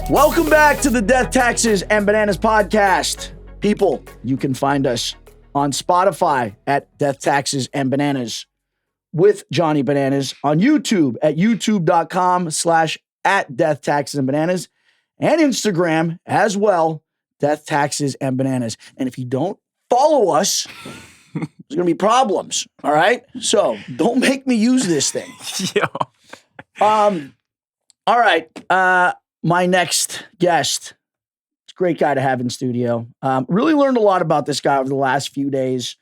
Welcome back to the Death, Taxes, and Bananas podcast. People, you can find us on Spotify at Death, Taxes, and Bananas with Johnny Bananas, on YouTube at youtube.com/@Death, Taxes, and Bananas, and Instagram as well, Death, Taxes, and Bananas. And if you don't follow us, there's going to be problems, all right? So don't make me use this thing. Yo. All right. My next guest, it's a great guy to have in studio. Really learned a lot about this guy over the last few days.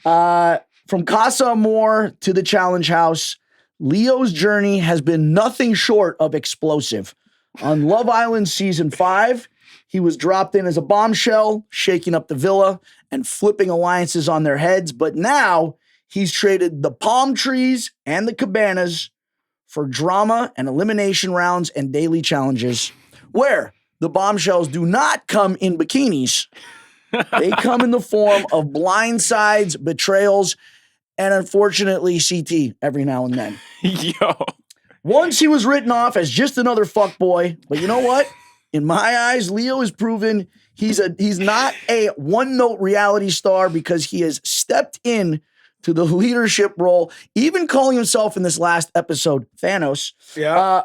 From Casa Amor to the Challenge House, Leo's journey has been nothing short of explosive. On Love Island Season 5, he was dropped in as a bombshell, shaking up the villa and flipping alliances on their heads. But now he's traded the palm trees and the cabanas for drama and elimination rounds and daily challenges, where the bombshells do not come in bikinis. They come in the form of blindsides, betrayals, and unfortunately CT every now and then. Yo. Once he was written off as just another fuckboy, but you know what? In my eyes, Leo has proven he's not a one-note reality star, because he has stepped in to the leadership role, even calling himself in this last episode Thanos,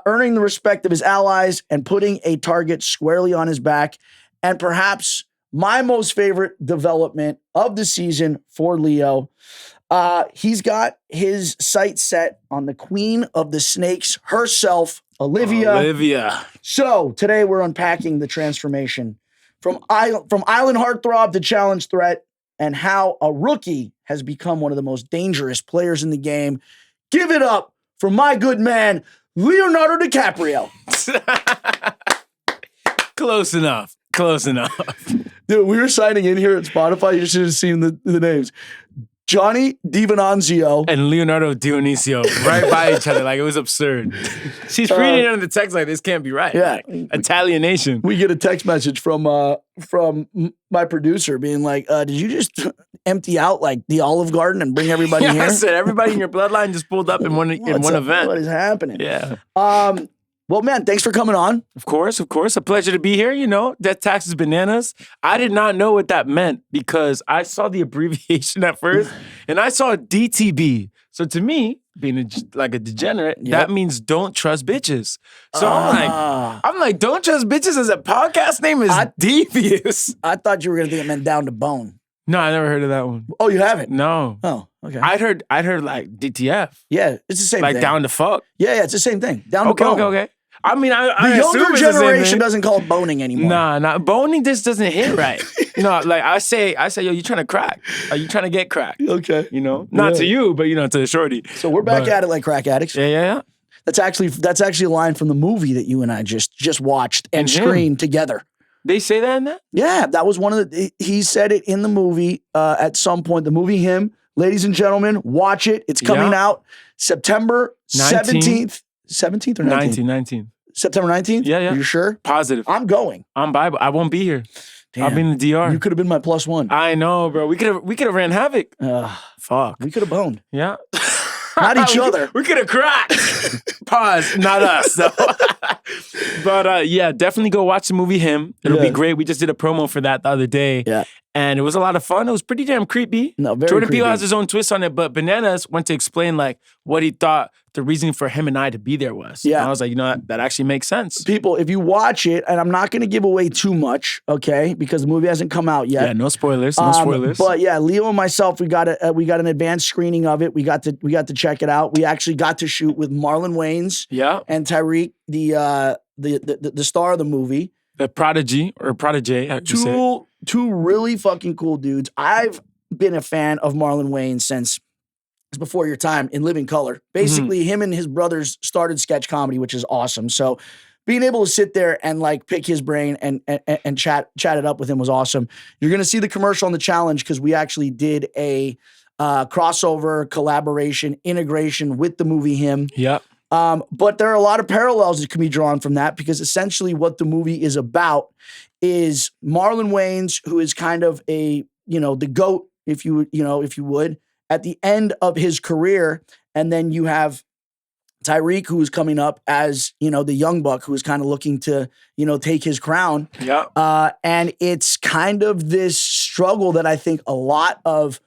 earning the respect of his allies and putting a target squarely on his back. And perhaps my most favorite development of the season for Leo, he's got his sights set on the queen of the snakes herself, Olivia. So today we're unpacking the transformation from island heartthrob to challenge threat, and how a rookie has become one of the most dangerous players in the game. Give it up for my good man, Leonardo DiCaprio. Close enough. Dude, we were signing in here at Spotify. You should have seen the names. Johnny Deoncio And Leonardo Deonicio right by each other. Like, it was absurd. She's reading it on the text like, this can't be right. Yeah. Like, Italianation. We get a text message from my producer being like, did you just empty out like the Olive Garden and bring everybody here? I said, everybody in your bloodline just pulled up in one event. What is happening? Yeah. Well, man, thanks for coming on. Of course. A pleasure to be here. You know, Death, Taxes, Bananas. I did not know what that meant, because I saw the abbreviation at first and I saw DTB. So to me, being a degenerate, that means don't trust bitches. So I'm like, don't trust bitches as a podcast name is devious. I thought you were going to think it meant down to bone. No, I never heard of that one. Oh, you haven't? No. Oh, okay. I'd heard like DTF. Yeah, it's the same thing. Like down to fuck. Yeah, it's the same thing. Down to bone. Okay. I mean, the younger generation doesn't call it boning anymore. Nah. Boning just doesn't hit right. No, like I say, yo, you trying to crack? Are you trying to get cracked? Okay. You know, not to you, but you know, to the shorty. So we're back at it like crack addicts. Yeah. That's actually a line from the movie that you and I just watched and screened together. They say that in that? Yeah, that was one of he said it in the movie at some point. The movie Him, ladies and gentlemen, watch it. It's coming out September 17th. 17th or 19th? 19th. September 19th? Yeah. Are you sure? Positive. I'm going. I'm Bible. I won't be here. Damn. I'll be in the DR. You could have been my +1. I know, bro. We could have ran havoc. Fuck. We could have boned. Yeah. Not each other. We could have cracked. Pause. Not us, though. But yeah, definitely go watch the movie Him. It'll be great. We just did a promo for that the other day. Yeah. And it was a lot of fun. It was pretty damn creepy. No, very Jordan creepy. Peele has his own twist on it, but Bananas went to explain like what he thought the reason for him and I to be there was. Yeah. And I was like, you know, that actually makes sense. People, if you watch it, and I'm not going to give away too much, okay, because the movie hasn't come out yet. Yeah, no spoilers. No spoilers. But yeah, Leo and myself, we got an advanced screening of it. We got to check it out. We actually got to shoot with Marlon Wayans and Tyreek, the star of the movie. The prodigy, how'd you say? Two really fucking cool dudes. I've been a fan of Marlon Wayans since before your time in Living Color. Basically, him and his brothers started sketch comedy, which is awesome. So being able to sit there and like pick his brain and chat it up with him was awesome. You're going to see the commercial on the challenge because we actually did a crossover collaboration integration with the movie Him. Yep. But there are a lot of parallels that can be drawn from that because essentially what the movie is about is Marlon Wayans, who is kind of the GOAT, if you would, at the end of his career. And then you have Tyreek, who is coming up as, the young buck who is kind of looking to, take his crown. Yeah. And it's kind of this struggle that I think a lot of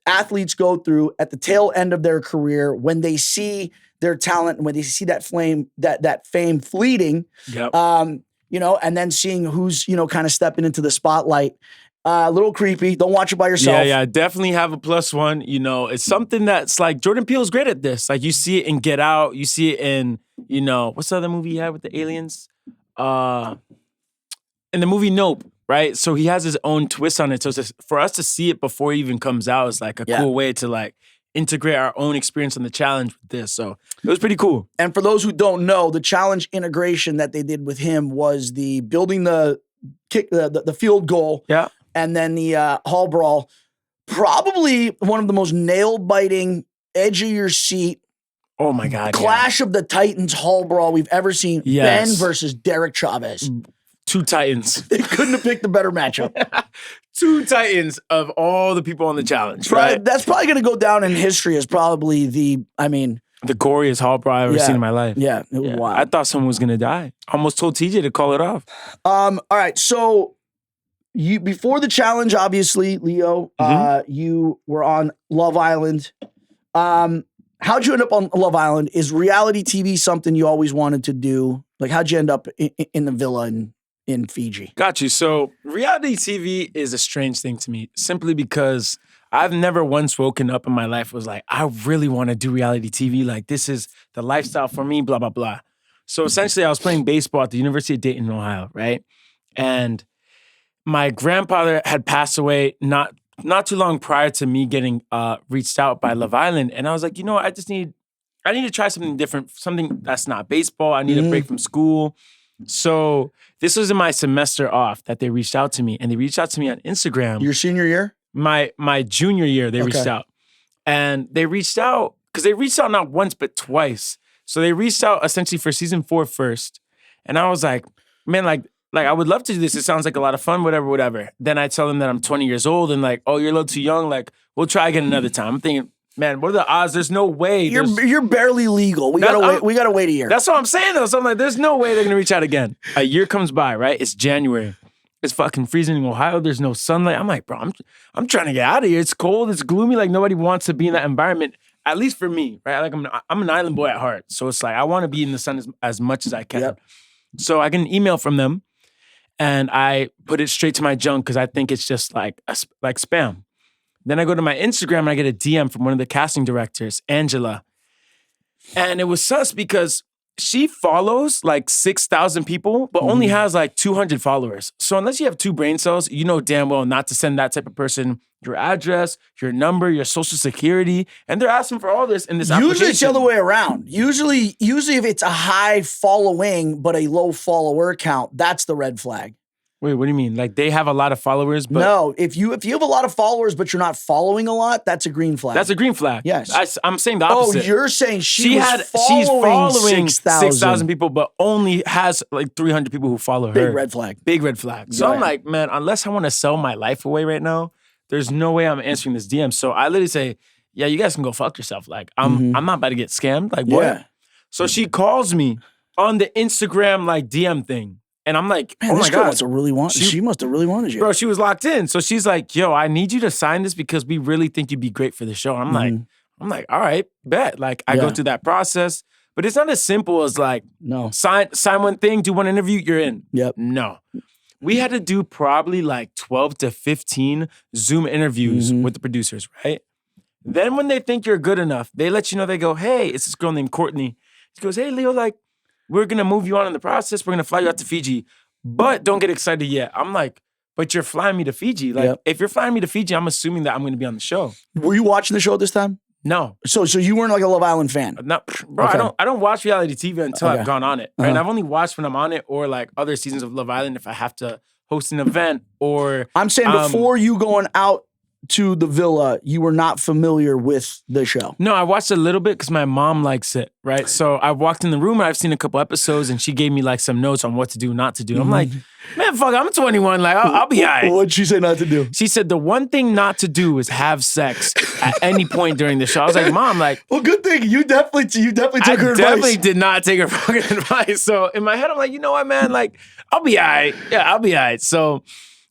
athletes go through at the tail end of their career when they see their talent and when they see that fame fleeting. Yep. And then seeing who's, kind of stepping into the spotlight. A little creepy. Don't watch it by yourself. Yeah, definitely have a +1. It's something that's like Jordan Peele's great at this. Like you see it in Get Out, you see it in, what's the other movie he had with the aliens? In the movie Nope, right? So he has his own twist on it. So for us to see it before it even comes out is like a cool way to like integrate our own experience on the challenge with this. So it was pretty cool. And for those who don't know, the challenge integration that they did with him was the building the kick, the field goal. Yeah. And then the hall brawl, probably one of the most nail-biting, edge of your seat. Oh my God! Clash of the Titans hall brawl we've ever seen. Yes. Ben versus Derek Chavez. Two Titans. They couldn't have picked a better matchup. Two Titans of all the people on the challenge. Right. That's probably going to go down in history as probably the goriest hall brawl I've ever seen in my life. Yeah, it was wild. I thought someone was gonna die. Almost told TJ to call it off. All right, so. You before the challenge, obviously, Leo, you were on Love Island. How'd you end up on Love Island? Is reality TV something you always wanted to do? Like, how'd you end up in the villa in Fiji? Got you. So reality TV is a strange thing to me, simply because I've never once woken up in my life was like, I really want to do reality TV. Like, this is the lifestyle for me, blah, blah, blah. So essentially, I was playing baseball at the University of Dayton, Ohio, right? And my grandfather had passed away not too long prior to me getting reached out by Love Island. And I was like, I need to try something different, something that's not baseball. I need a break from school. So this was in my semester off that they reached out to me. And they reached out to me on Instagram. Your senior year? My junior year, they reached out. And they reached out, because they reached out not once, but twice. So they reached out essentially for season 4 first. And I was like, man, like I would love to do this. It sounds like a lot of fun, whatever. Then I tell them that I'm 20 years old and like, oh, you're a little too young. Like, we'll try again another time. I'm thinking, man, what are the odds? There's no way. You're barely legal. We gotta wait a year. That's what I'm saying though. So I'm like, there's no way they're gonna reach out again. A year comes by, right? It's January. It's fucking freezing in Ohio. There's no sunlight. I'm like, bro, I'm trying to get out of here. It's cold. It's gloomy. Like nobody wants to be in that environment. At least for me, right? Like I'm an island boy at heart. So it's like I want to be in the sun as much as I can. Yep. So I get an email from them. And I put it straight to my junk because I think it's just like spam. Then I go to my Instagram and I get a DM from one of the casting directors, Angela. And it was sus because she follows like 6,000 people, but only has like 200 followers. So unless you have 2 brain cells, you know damn well not to send that type of person your address, your number, your social security. And they're asking for all this in this application. Usually it's the other way around. Usually if it's a high following but a low follower count, that's the red flag. Wait, what do you mean? Like they have a lot of followers, but no. If you have a lot of followers but you're not following a lot, that's a green flag. That's a green flag. Yes, I'm saying the opposite. Oh, you're saying she's following 6,000 people, but only has like 300 people who follow her. Big red flag. Big red flag. So I'm like, man, unless I want to sell my life away right now, there's no way I'm answering this DM. So I literally say, yeah, you guys can go fuck yourself. Like I'm not about to get scammed. Like what? Yeah. So she calls me on the Instagram like DM thing. And I'm like, man, oh my God. She must have really wanted you. Bro, she was locked in. So she's like, yo, I need you to sign this because we really think you'd be great for the show. And I'm like, all right, bet. Like I go through that process. But it's not as simple as like, no, sign one thing, do one interview, you're in. Yep. No. We had to do probably like 12 to 15 Zoom interviews with the producers, right? Then when they think you're good enough, they let you know, they go, hey, it's this girl named Courtney. She goes, hey, Leo, like, we're going to move you on in the process. We're going to fly you out to Fiji, but don't get excited yet. I'm like, but you're flying me to Fiji. Like, if you're flying me to Fiji, I'm assuming that I'm going to be on the show. Were you watching the show this time? No. So you weren't like a Love Island fan? No, bro, okay. I don't watch reality TV until I've gone on it. Right? And I've only watched when I'm on it or like other seasons of Love Island if I have to host an event or... I'm saying before you going out to the villa, you were not familiar with the show. No, I watched a little bit because my mom likes it, right? So I walked in the room and I've seen a couple episodes and she gave me like some notes on what to do, not to do. I'm like, man, fuck, I'm 21. Like, I'll be all right. What'd she say not to do? She said the one thing not to do is have sex at any point during the show. I was like, Mom, like, well, good thing you definitely took her advice. I definitely did not take her fucking advice. So in my head, I'm like, you know what, man? Like, I'll be all right. Yeah, I'll be all right. So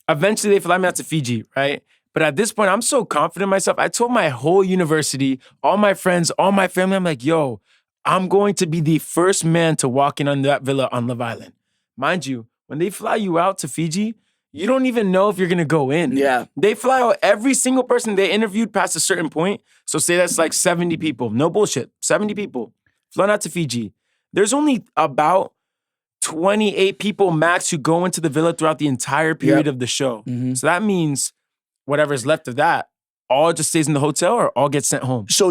eventually they fly me out to Fiji, right? But at this point, I'm so confident in myself. I told my whole university, all my friends, all my family, I'm like, yo, I'm going to be the first man to walk in on that villa on Love Island. Mind you, when they fly you out to Fiji, you don't even know if you're going to go in. Yeah. They fly out every single person they interviewed past a certain point. So say that's like 70 people. No bullshit. 70 people flown out to Fiji. There's only about 28 people max who go into the villa throughout the entire period of the show. Mm-hmm. So that means whatever's left of that all just stays in the hotel or all gets sent home. So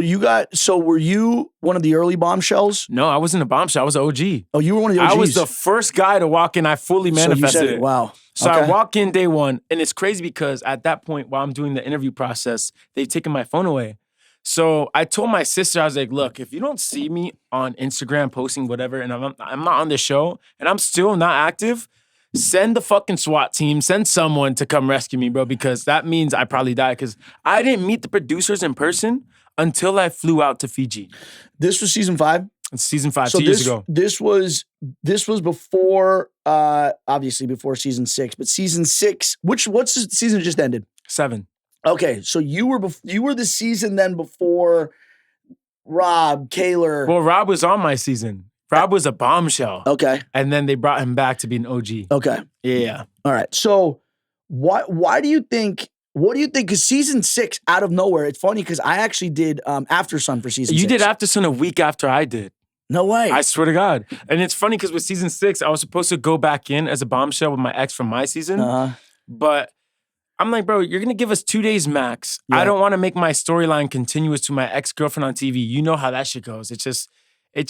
were you one of the early bombshells? No, I wasn't a bombshell. I was an OG. Oh, you were one of the OGs. I was the first guy to walk in. I fully manifested so you said it. Wow. So okay. I walk in day one, and it's crazy because at that point, while I'm doing the interview process, they've taken my phone away. So I told my sister, I was like, look, if you don't see me on Instagram posting whatever, and I'm not on the show, and I'm still not active, send the fucking SWAT team, send someone to come rescue me, bro, because that means I probably die. Because I didn't meet the producers in person until I flew out to Fiji. This was season 5? It's season 5, so 2 years ago. This was before, obviously before season 6, but season 6, what's the season that just ended? 7. Okay, so you were the season then before Rob, Kaylor. Well, Rob was on my season. Rob was a bombshell. Okay. And then they brought him back to be an OG. Okay. Yeah. All right. So why do you think, what do you think? Because season 6, out of nowhere, it's funny because I actually did After Sun for season 6. You did After Sun a week after I did. No way. I swear to God. And it's funny because with season 6, I was supposed to go back in as a bombshell with my ex from my season. But I'm like, bro, you're going to give us 2 days max. Yeah. I don't want to make my storyline continuous to my ex-girlfriend on TV. You know how that shit goes. It's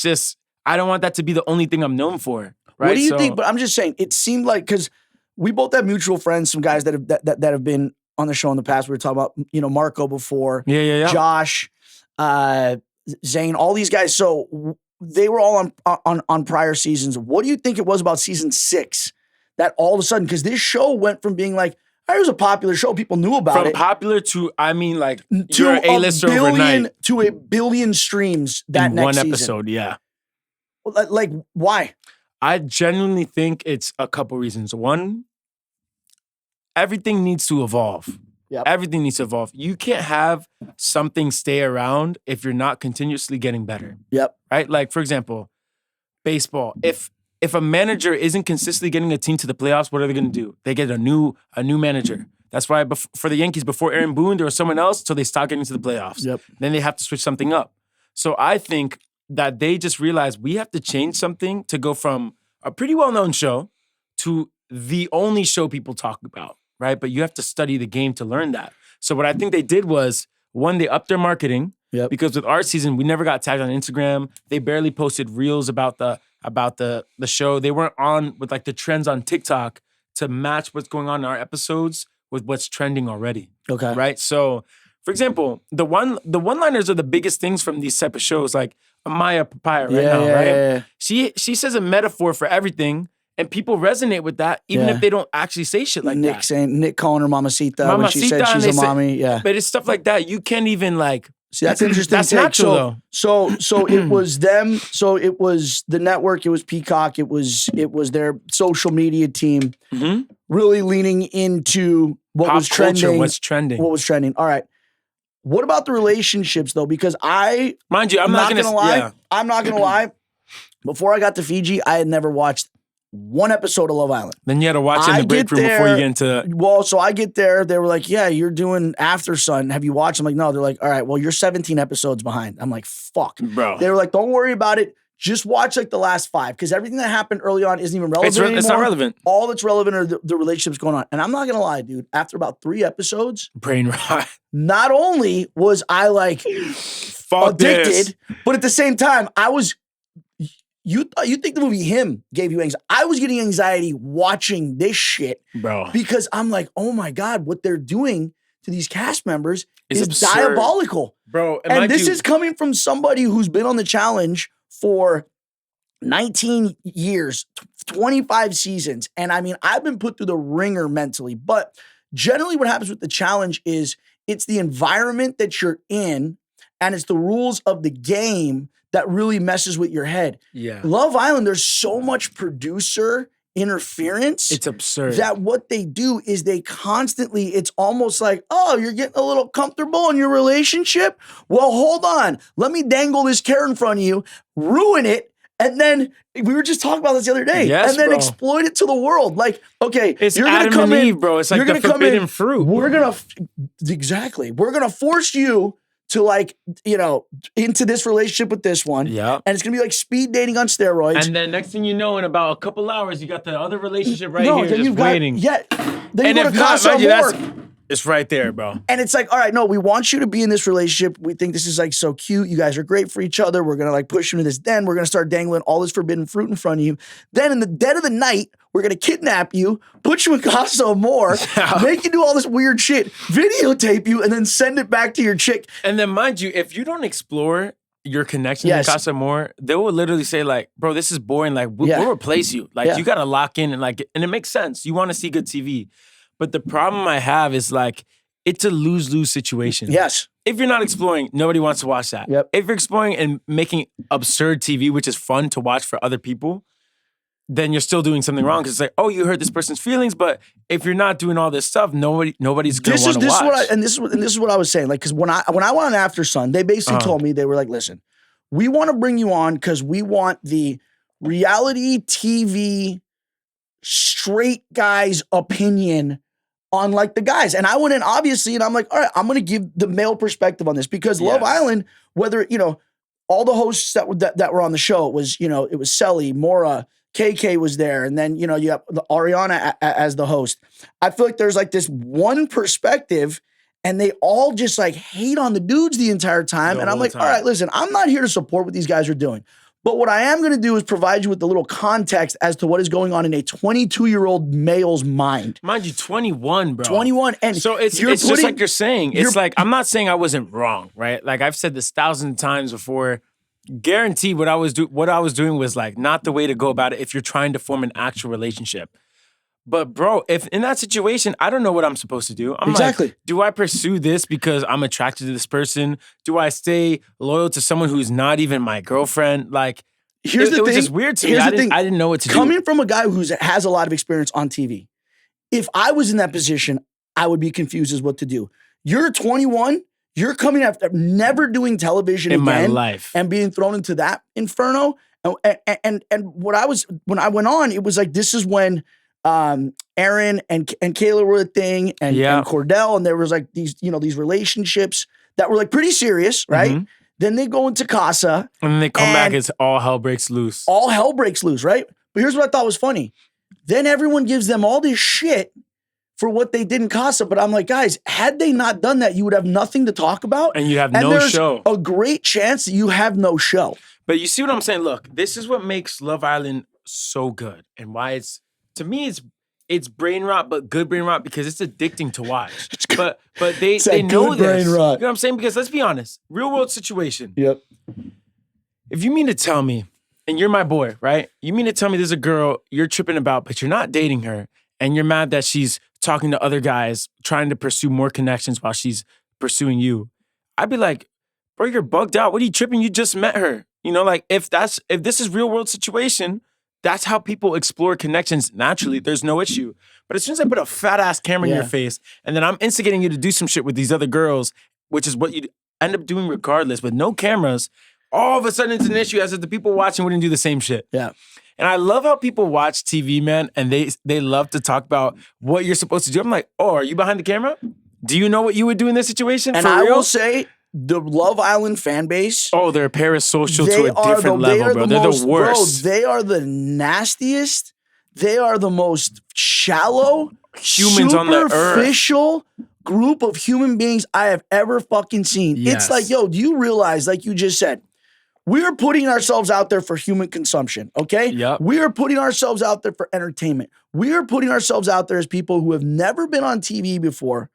just, I don't want that to be the only thing I'm known for. Right? What do you think? But I'm just saying, it seemed like, because we both have mutual friends, some guys that have been on the show in the past. We were talking about, Marco before. Yeah. Josh, Zane, all these guys. So they were all on prior seasons. What do you think it was about season 6 that all of a sudden, because this show went from being like, it was a popular show, people knew about it. From popular to, I mean, like, you're an A-lister overnight. To 1 billion streams that in next one season. episode, yeah. Like, why? I genuinely think it's a couple reasons. One, everything needs to evolve. Yep. Everything needs to evolve. You can't have something stay around if you're not continuously getting better. Yep. Right? Like, for example, baseball. If a manager isn't consistently getting a team to the playoffs, what are they going to do? They get a new manager. That's why for the Yankees, before Aaron Boone, there was someone else till they stopped getting to the playoffs. Yep. Then they have to switch something up. So I think that they just realized we have to change something to go from a pretty well-known show to the only show people talk about, right? But you have to study the game to learn that. So what I think they did was, one, they upped their marketing. Yep. Because with our season, we never got tagged on Instagram. They barely posted reels about the show. They weren't on with like the trends on TikTok to match what's going on in our episodes with what's trending already. Okay. Right? So, for example, the one-liners are the biggest things from these type of shows, like Amaya Papaya right? Yeah. She says a metaphor for everything, and people resonate with that, even if they don't actually say shit like that. Nick calling her Mamacita when she said she's a mommy. Yeah. But it's stuff like that. You can't even like. See, that's interesting. That's natural, though. So it was them. So it was the network. It was Peacock. It was their social media team really leaning into what Pop was trending. Culture, what's trending? What was trending? All right. What about the relationships though? Because mind you, I'm not gonna lie. Yeah. I'm not gonna lie. Before I got to Fiji, I had never watched one episode of Love Island. Then you had to watch it in the break room before you get into. Well, so I get there. They were like, "Yeah, you're doing After Sun. Have you watched?" I'm like, "No." They're like, "All right, well, you're 17 episodes behind." I'm like, "Fuck, bro." They were like, "Don't worry about it. Just watch like the last 5 because everything that happened early on isn't even relevant anymore. It's not relevant. All that's relevant are the relationships going on." And I'm not gonna lie, dude. After about 3 episodes, brain rot. Not only was I like addicted, but at the same time, I was. You think the movie Him gave you anxiety? I was getting anxiety watching this shit, bro, because I'm like, oh my God, what they're doing to these cast members It's is absurd. diabolical. Bro, And this is coming from somebody who's been on the challenge for 19 years, 25 seasons. And I mean, I've been put through the ringer mentally, but generally what happens with the challenge is it's the environment that you're in and it's the rules of the game that really messes with your head. Yeah. Love Island, there's so much producer interference. It's absurd. That what they do is they constantly, it's almost like, oh, you're getting a little comfortable in your relationship? Well, hold on. Let me dangle this carrot in front of you, ruin it, and then we were just talking about this the other day. Yes, and then bro. exploit it to the world. Like, okay, It's you're gonna Adam come and in, Eve, bro. It's like you're the gonna come forbidden in, fruit. We're gonna exactly. We're gonna force you to like, you know, into this relationship with this one. Yeah. And it's gonna be like speed dating on steroids. And then next thing you know, in about a couple hours, you got the other relationship right no, here then just you've got, waiting. yeah. Then And you go if to not, Casa mind you, Amor. it's right there, bro. And it's like, all right, no, we want you to be in this relationship. We think this is like so cute. You guys are great for each other. We're going to like push you into this. Then we're going to start dangling all this forbidden fruit in front of you. Then in the dead of the night, we're going to kidnap you, put you in Casa Amor, make you do all this weird shit, videotape you, and then send it back to your chick. And then mind you, if you don't explore your connection Yes. in Casa Amor, they will literally say like, bro, this is boring. Like, Yeah. we'll replace you. Like, Yeah. you got to lock in and like, and it makes sense. You want to see good TV. But the problem I have is like, it's a lose-lose situation. Yes. If you're not exploring, nobody wants to watch that. Yep. If you're exploring and making absurd TV, which is fun to watch for other people, then you're still doing something wrong. Because it's like, oh, you hurt this person's feelings, but if you're not doing all this stuff, nobody's gonna want to watch. This is what I was saying. Like, because when I went on After Sun, they basically told me, they were like, listen, we want to bring you on because we want the reality TV straight guy's opinion on like the guys. And I went in obviously, and I'm like, all right, I'm going to give the male perspective on this because Love Yes. Island, whether, you know, all the hosts that were on the show, it was, you know, it was Selly, Mora, KK was there. And then, you know, you have the Ariana as the host. I feel like there's like this one perspective and they all just like hate on the dudes the entire time. The And I'm whole like, time. all right, listen, I'm not here to support what these guys are doing. But what I am going to do is provide you with a little context as to what is going on in a 22-year-old male's mind. Mind you, 21, bro. 21. And So it's just like you're saying. It's like, I'm not saying I wasn't wrong, right? Like I've said this 1,000 times before. Guaranteed what I was doing was like not the way to go about it if you're trying to form an actual relationship. But bro, if in that situation, I don't know what I'm supposed to do. I'm Exactly. like, do I pursue this because I'm attracted to this person? Do I stay loyal to someone who's not even my girlfriend? Like, Here's the it was thing. just weird to me. Here's I the thing. didn't know what to do. Coming from a guy who has a lot of experience on TV, if I was in that position, I would be confused as what to do. You're 21. You're coming after never doing television in again my life. and being thrown into that inferno. And what I was when I went on, it was like this is when Aaron and Kayla were a thing, and Cordell, and there was like these relationships that were like pretty serious, right? Mhm. Then they go into Casa, and then they come back, it's all hell breaks loose. all hell breaks loose, right? But here's what I thought was funny. Then everyone gives them all this shit for what they did in Casa. But I'm like, guys, had they not done that, you would have nothing to talk about. And you have no there's show. a great chance that you have no show. But you see what I'm saying? Look, this is what makes Love Island so good and why it's, to me, it's brain rot, but good brain rot because it's addicting to watch. But they that know good this. brain You know rot. what I'm saying? Because let's be honest, real world situation. Yep. If you mean to tell me, and you're my boy, right? You mean to tell me there's a girl you're tripping about, but you're not dating her, and you're mad that she's talking to other guys, trying to pursue more connections while she's pursuing you. I'd be like, bro, you're bugged out. What are you tripping? You just met her. You know, like if this is real world situation, that's how people explore connections naturally. There's no issue. But as soon as I put a fat ass camera in your face, and then I'm instigating you to do some shit with these other girls, which is what you end up doing regardless, with no cameras, all of a sudden it's an issue as if the people watching wouldn't do the same shit. Yeah. And I love how people watch TV, man, and they love to talk about what you're supposed to do. I'm like, oh, are you behind the camera? Do you know what you would do in this situation? And For I real? will say, the Love Island fan base, oh, they're parasocial to a different level, bro. They're the worst. Bro, they are the nastiest. They are the most shallow, Humans on the earth. superficial group of human beings I have ever fucking seen. Yes. It's like, yo, do you realize, like you just said, we're putting ourselves out there for human consumption, okay? Yep. We are putting ourselves out there for entertainment. We are putting ourselves out there as people who have never been on TV before,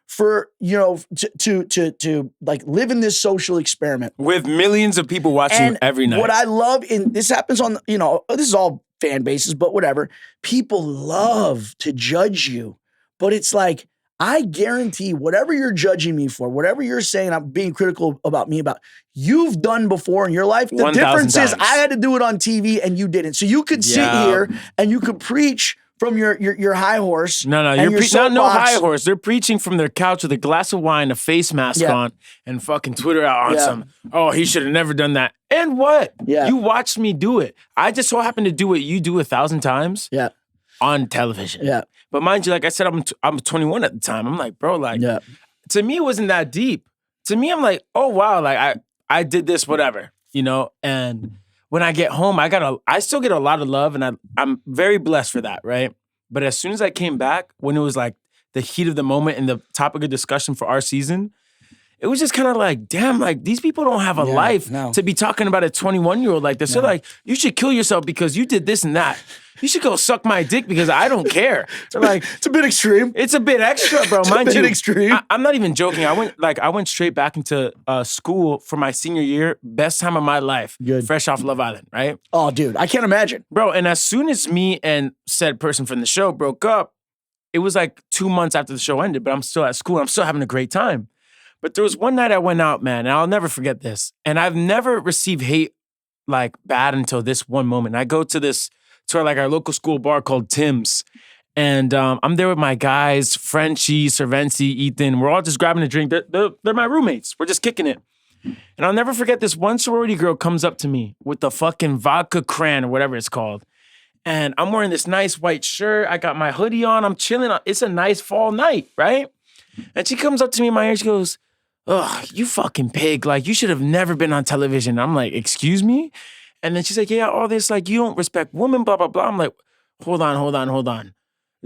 for, to like live in this social experiment. With millions of people watching And every night. what I love this happens on, this is all fan bases, but whatever. People love to judge you, but it's like, I guarantee whatever you're judging me for, whatever you're saying, I'm being critical about me about, you've done before in your life. The 1,000 difference is times. I had to do it on TV and you didn't. So you could sit here and you could preach from your high horse. No, you're no high horse. They're preaching from their couch with a glass of wine, a face mask on, and fucking Twitter out on some, oh, he should have never done that. And what? Yeah. You watched me do it. I just so happened to do what you do 1,000 times on television. Yeah. But mind you, like I said, I'm 21 at the time. I'm like, bro, like, to me, it wasn't that deep. To me, I'm like, oh, wow, like, I did this, whatever, and when I get home, I still get a lot of love, and I'm very blessed for that, right? But as soon as I came back, when it was like the heat of the moment and the topic of discussion for our season, it was just kind of like, damn, like these people don't have a life to be talking about a 21-year-old like this. No. So like, you should kill yourself because you did this and that. You should go suck my dick because I don't care. So like, it's a bit extreme. It's a bit extra, bro. It's Mind a bit you, extreme. I'm not even joking. I went straight back into school for my senior year. Best time of my life. Good. Fresh off Love Island, right? Oh, dude, I can't imagine, bro. And as soon as me and said person from the show broke up, it was like 2 months after the show ended. But I'm still at school. I'm still having a great time. But there was one night I went out, man, and I'll never forget this. And I've never received hate like bad until this one moment. I go to our local school bar called Tim's. And I'm there with my guys, Frenchie, Cervenci, Ethan. We're all just grabbing a drink. They're my roommates. We're just kicking it. And I'll never forget this one sorority girl comes up to me with the fucking vodka cran or whatever it's called. And I'm wearing this nice white shirt. I got my hoodie on. I'm chilling. It's a nice fall night, right? And she comes up to me in my ear. She goes, ugh, you fucking pig. Like, you should have never been on television. I'm like, excuse me? And then she's like, yeah, all this, like, you don't respect women, blah, blah, blah. I'm like, hold on.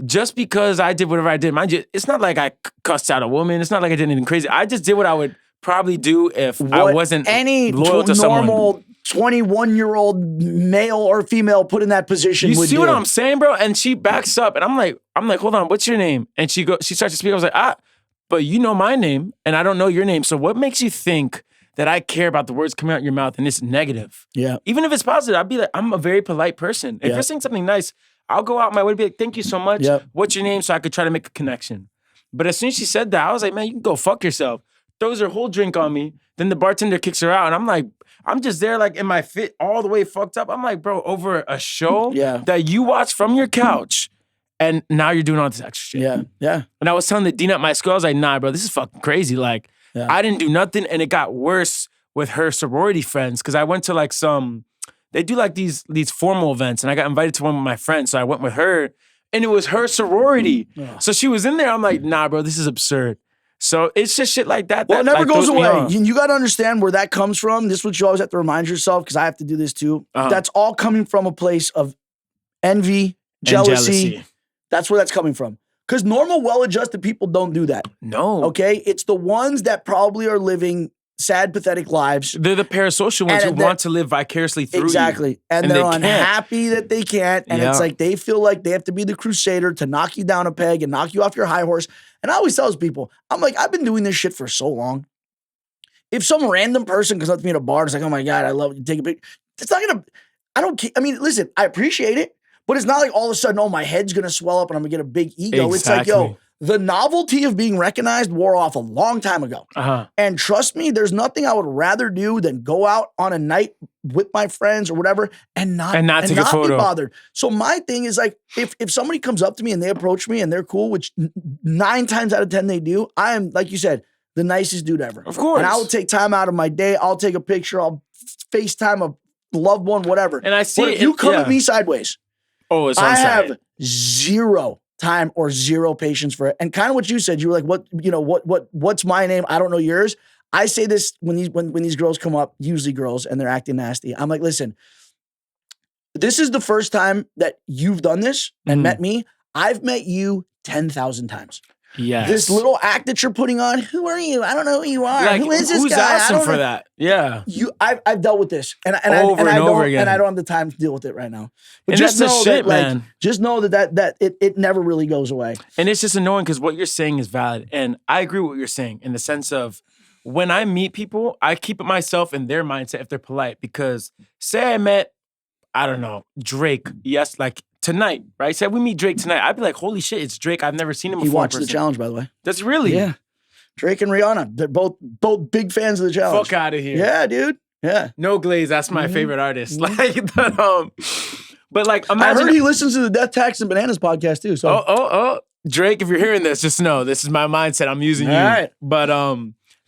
Just because I did whatever I did, mind you, it's not like I cussed out a woman. It's not like I did anything crazy. I just did what I would probably do if I wasn't loyal to someone. Normal 21-year-old male or female put in that position would do. You see what I'm saying, bro? And she backs up, and I'm like, hold on, what's your name? And she starts to speak. I was like, but you know my name, and I don't know your name. So what makes you think that I care about the words coming out your mouth and it's negative? Yeah. Even if it's positive, I'd be like, I'm a very polite person. If you're saying something nice, I'll go out my way to be like, thank you so much. Yep. What's your name? So I could try to make a connection. But as soon as she said that, I was like, man, you can go fuck yourself. Throws her whole drink on me. Then the bartender kicks her out. And I'm like, I'm just there like in my fit all the way fucked up. I'm like, bro, over a show that you watch from your couch. And now you're doing all this extra shit. Yeah. And I was telling the dean at my school, I was like, nah, bro, this is fucking crazy. Like, I didn't do nothing. And it got worse with her sorority friends. Cause I went to like they do like these formal events. And I got invited to one with my friends. So I went with her and it was her sorority. So she was in there. I'm like, nah, bro, this is absurd. So it's just shit like that. Well, it never like, goes away. away. You got to understand where that comes from. This is what you always have to remind yourself, because I have to do this too. That's all coming from a place of envy, jealousy. That's where that's coming from. Because normal, well-adjusted people don't do that. No. Okay? It's the ones that probably are living sad, pathetic lives. They're the parasocial ones who want to live vicariously through you. And they're unhappy that they can't. And it's like they feel like they have to be the crusader to knock you down a peg and knock you off your high horse. And I always tell those people, I'm like, I've been doing this shit for so long. If some random person comes up to me at a bar and is like, oh my God, I love you, take a picture. It's not going to, I don't care. I mean, listen, I appreciate it, but it's not like all of a sudden, oh, my head's going to swell up and I'm going to get a big ego. Exactly. It's like, yo, the novelty of being recognized wore off a long time ago. And trust me, there's nothing I would rather do than go out on a night with my friends or whatever and not take a photo. Be bothered. So my thing is like, if somebody comes up to me and they approach me and they're cool, which 9 times out of 10 they do, I am, like you said, the nicest dude ever. Of course. And I will take time out of my day. I'll take a picture. I'll FaceTime a loved one, whatever. And I see but if you come at me sideways, it's I have zero time or zero patience for it. And kind of what you said, you were like, what's my name? I don't know yours. I say this when these girls come up, usually girls, and they're acting nasty. I'm like, listen, this is the first time that you've done this and met me. I've met you 10,000 times. Yes. This little act that you're putting on. Who are you? I don't know who you are. Like, who is this who's guy? I asking don't for know. that? Yeah. I've dealt with this, and Over and over again. and I don't have the time to deal with it right now. But And just that's the know shit, that, like, man. just know that it never really goes away. And it's just annoying because what you're saying is valid. And I agree with what you're saying in the sense of when I meet people, I keep it myself in their mindset if they're polite. Because say I met, I don't know, Drake, yes, like tonight, right? Say we meet Drake tonight. I'd be like, holy shit, it's Drake. I've never seen him He before. watched the challenge, by the way. That's really? Yeah. Drake and Rihanna. They're both big fans of the challenge. Fuck out of here. Yeah, dude. Yeah. No Glaze, that's my favorite artist. Like, but like, I imagine. heard he listens to the Death, Tax, and Bananas podcast too. So Drake, if you're hearing this, just know this is my mindset. I'm using you. All right. But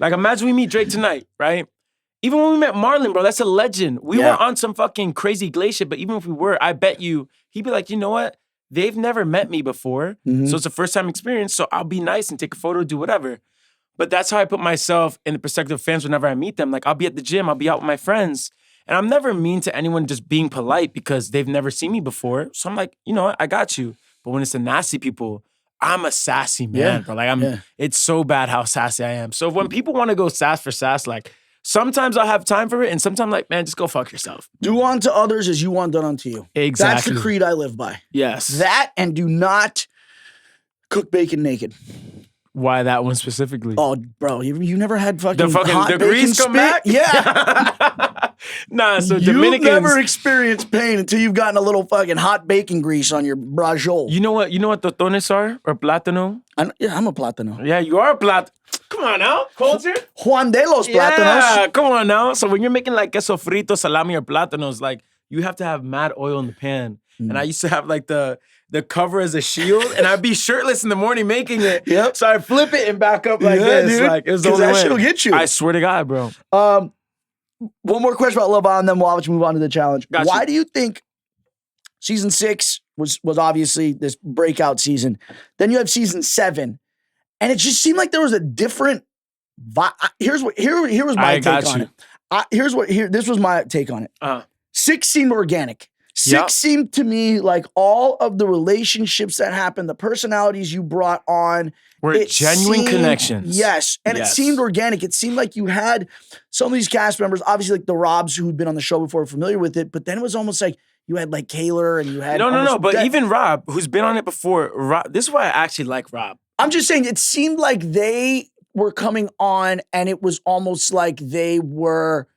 like imagine we meet Drake tonight, right? Even when we met Marlon, bro, that's a legend. We Yeah. weren't on some fucking crazy glacier, but even if we were, I bet you he'd be like, you know what? They've never met me before. Mhm. So it's a first time experience. So I'll be nice and take a photo, do whatever. But that's how I put myself in the perspective of fans whenever I meet them. Like I'll be at the gym, I'll be out with my friends. And I'm never mean to anyone just being polite because they've never seen me before. So I'm like, you know what? I got you. But when it's the nasty people, I'm a sassy man, Yeah. bro. Like Yeah. it's so bad how sassy I am. So when people want to go sass for sass, like sometimes I'll have time for it, and sometimes like, man, just go fuck yourself. do unto others as you want done unto you. Exactly. That's the creed I live by. Yes. That and do not cook bacon naked. Why that one specifically? Oh, bro, you never had the fucking hot the bacon grease come spit? back? Yeah. Nah, so You've Dominicans. never experienced pain until you've gotten a little fucking hot bacon grease on your brajol. You know what totones are? Or plátano? I'm a plátano. Yeah, you are a plát. Come on now, culture. Juan de los plátanos. Yeah, come on now. So when you're making like queso frito, salami, or plátanos, like you have to have mad oil in the pan. And I used to have like the cover as a shield, and I'd be shirtless in the morning making it. Yep. So I flip it and back up like Yeah, this. dude. Like it was the 'Cause only that way. shit'll get you. I swear to God, bro. One more question about Love Island, then we'll move on to the challenge. Got Why you. do you think season 6 was obviously this breakout season? Then you have season 7, and it just seemed like there was a different vibe. Here was my take on it. This was my take on it. 6 seemed organic. 6 Yep. seemed to me like all of the relationships that happened, the personalities you brought on, Were it genuine seemed- connections. Yes. And it Yes. seemed organic. It seemed like you had some of these cast members, obviously like the Robs who'd been on the show before, were familiar with it, but then it was almost like you had like Kaylor and you had No. But that- even Rob, who's been on it before, this is why I actually like Rob. I'm just saying it seemed like they were coming on and it was almost like they were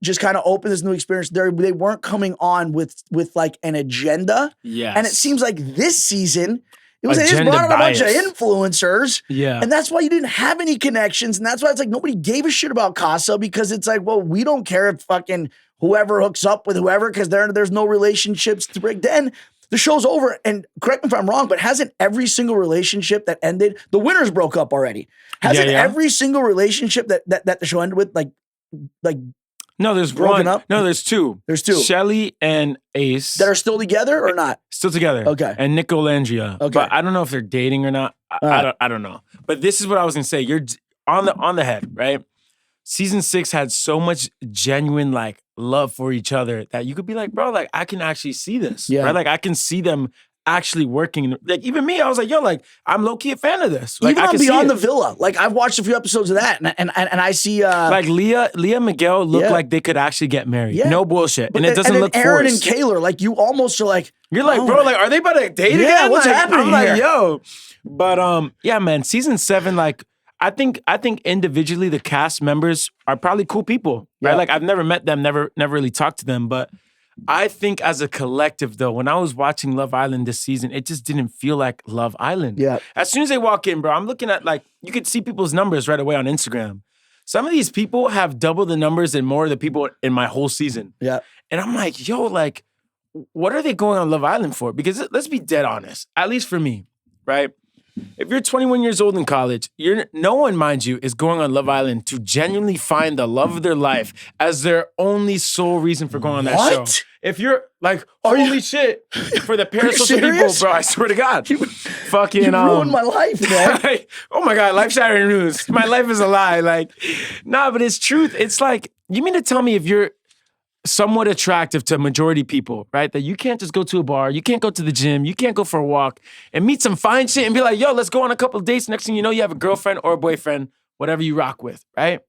just kind of open this new experience. They weren't coming on with like an agenda. Yes. And it seems like this season, it was they just Agenda brought on a bunch of bias. influencers. Yeah. And that's why you didn't have any connections. And that's why it's like nobody gave a shit about Casa because it's like, well, we don't care if fucking whoever hooks up with whoever because there's no relationships to break. Then the show's over. And correct me if I'm wrong, but hasn't every single relationship that ended, the winners broke up already? Hasn't Yeah. every single relationship that the show ended with like No, there's broken one. up? No, there's two. There's two. Shelly and Ace. that are still together or not? Still together. Okay. And Nicolandria. Okay. But I don't know if they're dating or not. I don't know. But this is what I was gonna say. You're on the head, right? Season 6 had so much genuine like love for each other that you could be like, bro, like I can actually see this. Yeah. Right? Like I can see them actually working. Like even me, I was like, yo, like I'm low-key a fan of this. Like Even I on can see Beyond it. the Villa, like I've watched a few episodes of that, and I see Like Leah and Miguel look Yeah. like they could actually get married. Yeah. No bullshit. but And it doesn't then look Aaron forced. and Kaylor, like you almost are like You're like, oh, bro, like, are they about to date Yeah, again? what's Like, happening I'm like, here? yo. But yeah, man, season 7, like, I think individually the cast members are probably cool people, right? Yeah. Like I've never met them, never really talked to them, but I think as a collective though, when I was watching Love Island this season, it just didn't feel like Love Island. Yeah. As soon as they walk in, bro, I'm looking at like, you could see people's numbers right away on Instagram. Some of these people have double the numbers and more of the people in my whole season. Yeah. And I'm like, yo, like, what are they going on Love Island for? Because let's be dead honest, at least for me, right? If you're 21 years old in college, no one, mind you, is going on Love Island to genuinely find the love of their life as their only sole reason for going on that What? show. If you're like, Are you- holy shit, for the you parasocial people, serious? bro, I swear to God. Fucking, You ruined my life, man. like, oh my God, life-shattering news. My life is a lie. Like, nah, but it's truth. It's like, you mean to tell me if you're somewhat attractive to majority people, right? That you can't just go to a bar, you can't go to the gym, you can't go for a walk and meet some fine shit and be like, yo, let's go on a couple of dates. Next thing you know, you have a girlfriend or a boyfriend, whatever you rock with, right?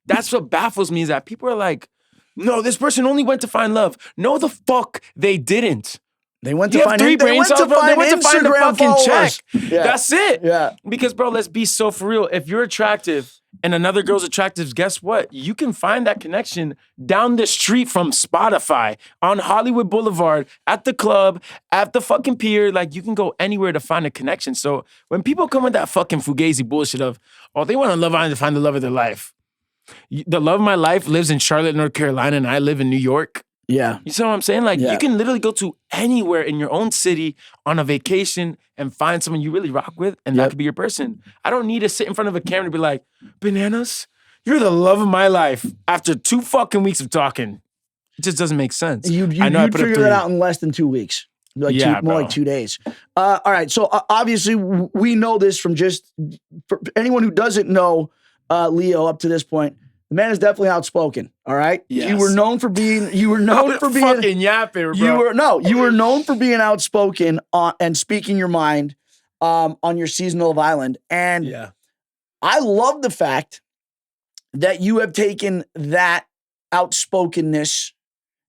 That's what baffles me is that people are like, no, this person only went to find love. No, the fuck they didn't. They went You to have find three they brain went cells, to bro. They find went to find the Instagram fucking followers. check. Yeah. That's it. Yeah. Because, bro, let's be so for real. If you're attractive and another girl's attractive, guess what? You can find that connection down the street from Spotify, on Hollywood Boulevard, at the club, at the fucking pier. Like, you can go anywhere to find a connection. So when people come with that fucking fugazi bullshit of, oh, they want on Love Island to find the love of their life. The love of my life lives in Charlotte, North Carolina, and I live in New York. Yeah. You see what I'm saying? Like, Yeah. you can literally go to anywhere in your own city on a vacation and find someone you really rock with, and that could be your person. I don't need to sit in front of a camera and be like, Bananas, you're the love of my life after 2 fucking weeks of talking. It just doesn't make sense. You'd put figure up that out in less than 2 weeks. Like Yeah, more bro. like 2 days. All right. So obviously we know this from just for anyone who doesn't know Leo up to this point. The man is definitely outspoken. All right. Yes. You were known for being. fucking yapping, bro. You were known for being outspoken and speaking your mind on your season of Love Island. And Yeah. I love the fact that you have taken that outspokenness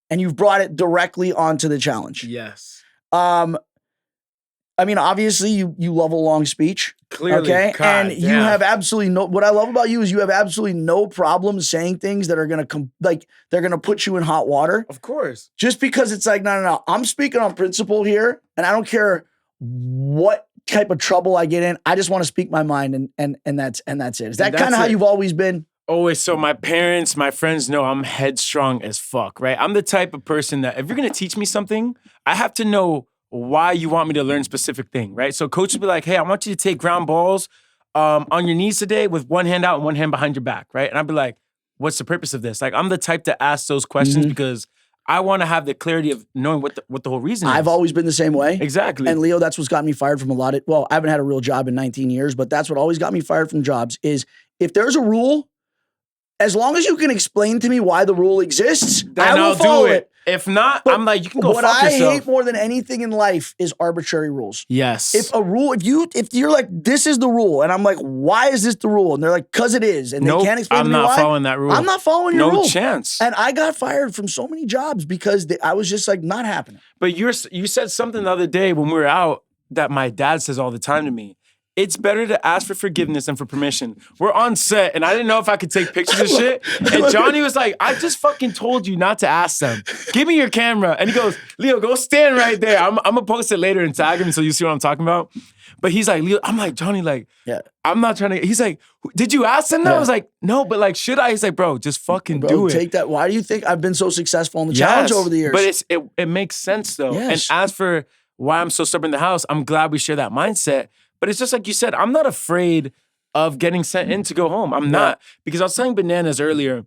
and you've brought it directly onto the challenge. Yes. I mean, obviously, you love a long speech. Clearly. Okay. God And you damn. have absolutely what I love about you is you have absolutely no problem saying things that are going to they're going to put you in hot water. Of course. Just because it's like, no. I'm speaking on principle here. And I don't care what type of trouble I get in. I just want to speak my mind. And that's it. Is that kind of how you've always been? Always. So my parents, my friends know I'm headstrong as fuck, right? I'm the type of person that if you're going to teach me something, I have to know why you want me to learn specific thing, right? So coach would be like, hey, I want you to take ground balls on your knees today with one hand out and one hand behind your back, right? And I'd be like, what's the purpose of this? Like, I'm the type to ask those questions because I want to have the clarity of knowing what the whole reason is. I've always been the same way. Exactly. And Leo, that's what's got me fired from a lot of, well, I haven't had a real job in 19 years, but that's what always got me fired from jobs is if there's a rule, as long as you can explain to me why the rule exists, then I will I'll follow do it. If not, But I'm like, you can go what fuck I yourself. hate more than anything in life is arbitrary rules. Yes. If a rule, if you're like, this is the rule, and I'm like, why is this the rule? And they're like, because it is, and Nope, they can't explain I'm to me not why. following that rule. I'm not following your rule. No chance. And I got fired from so many jobs because I was just like, not happening. But you said something the other day when we were out that my dad says all the time to me. It's better to ask for forgiveness than for permission. We're on set, and I didn't know if I could take pictures of shit. And Johnny was like, I just fucking told you not to ask them. Give me your camera. And he goes, Leo, go stand right there. I'm going to post it later and tag him so you see what I'm talking about. But he's like, Leo, I'm like, Johnny, like, Yeah. I'm not trying to. He's like, did you ask them that? Yeah. I was like, no, but like, should I? He's like, bro, just fucking Bro, do it. take that. Why do you think I've been so successful in the challenge over the years? But it makes sense though. Yes. And as for why I'm so stubborn in the house, I'm glad we share that mindset. But it's just like you said, I'm not afraid of getting sent in to go home. I'm not. Because I was telling Bananas earlier,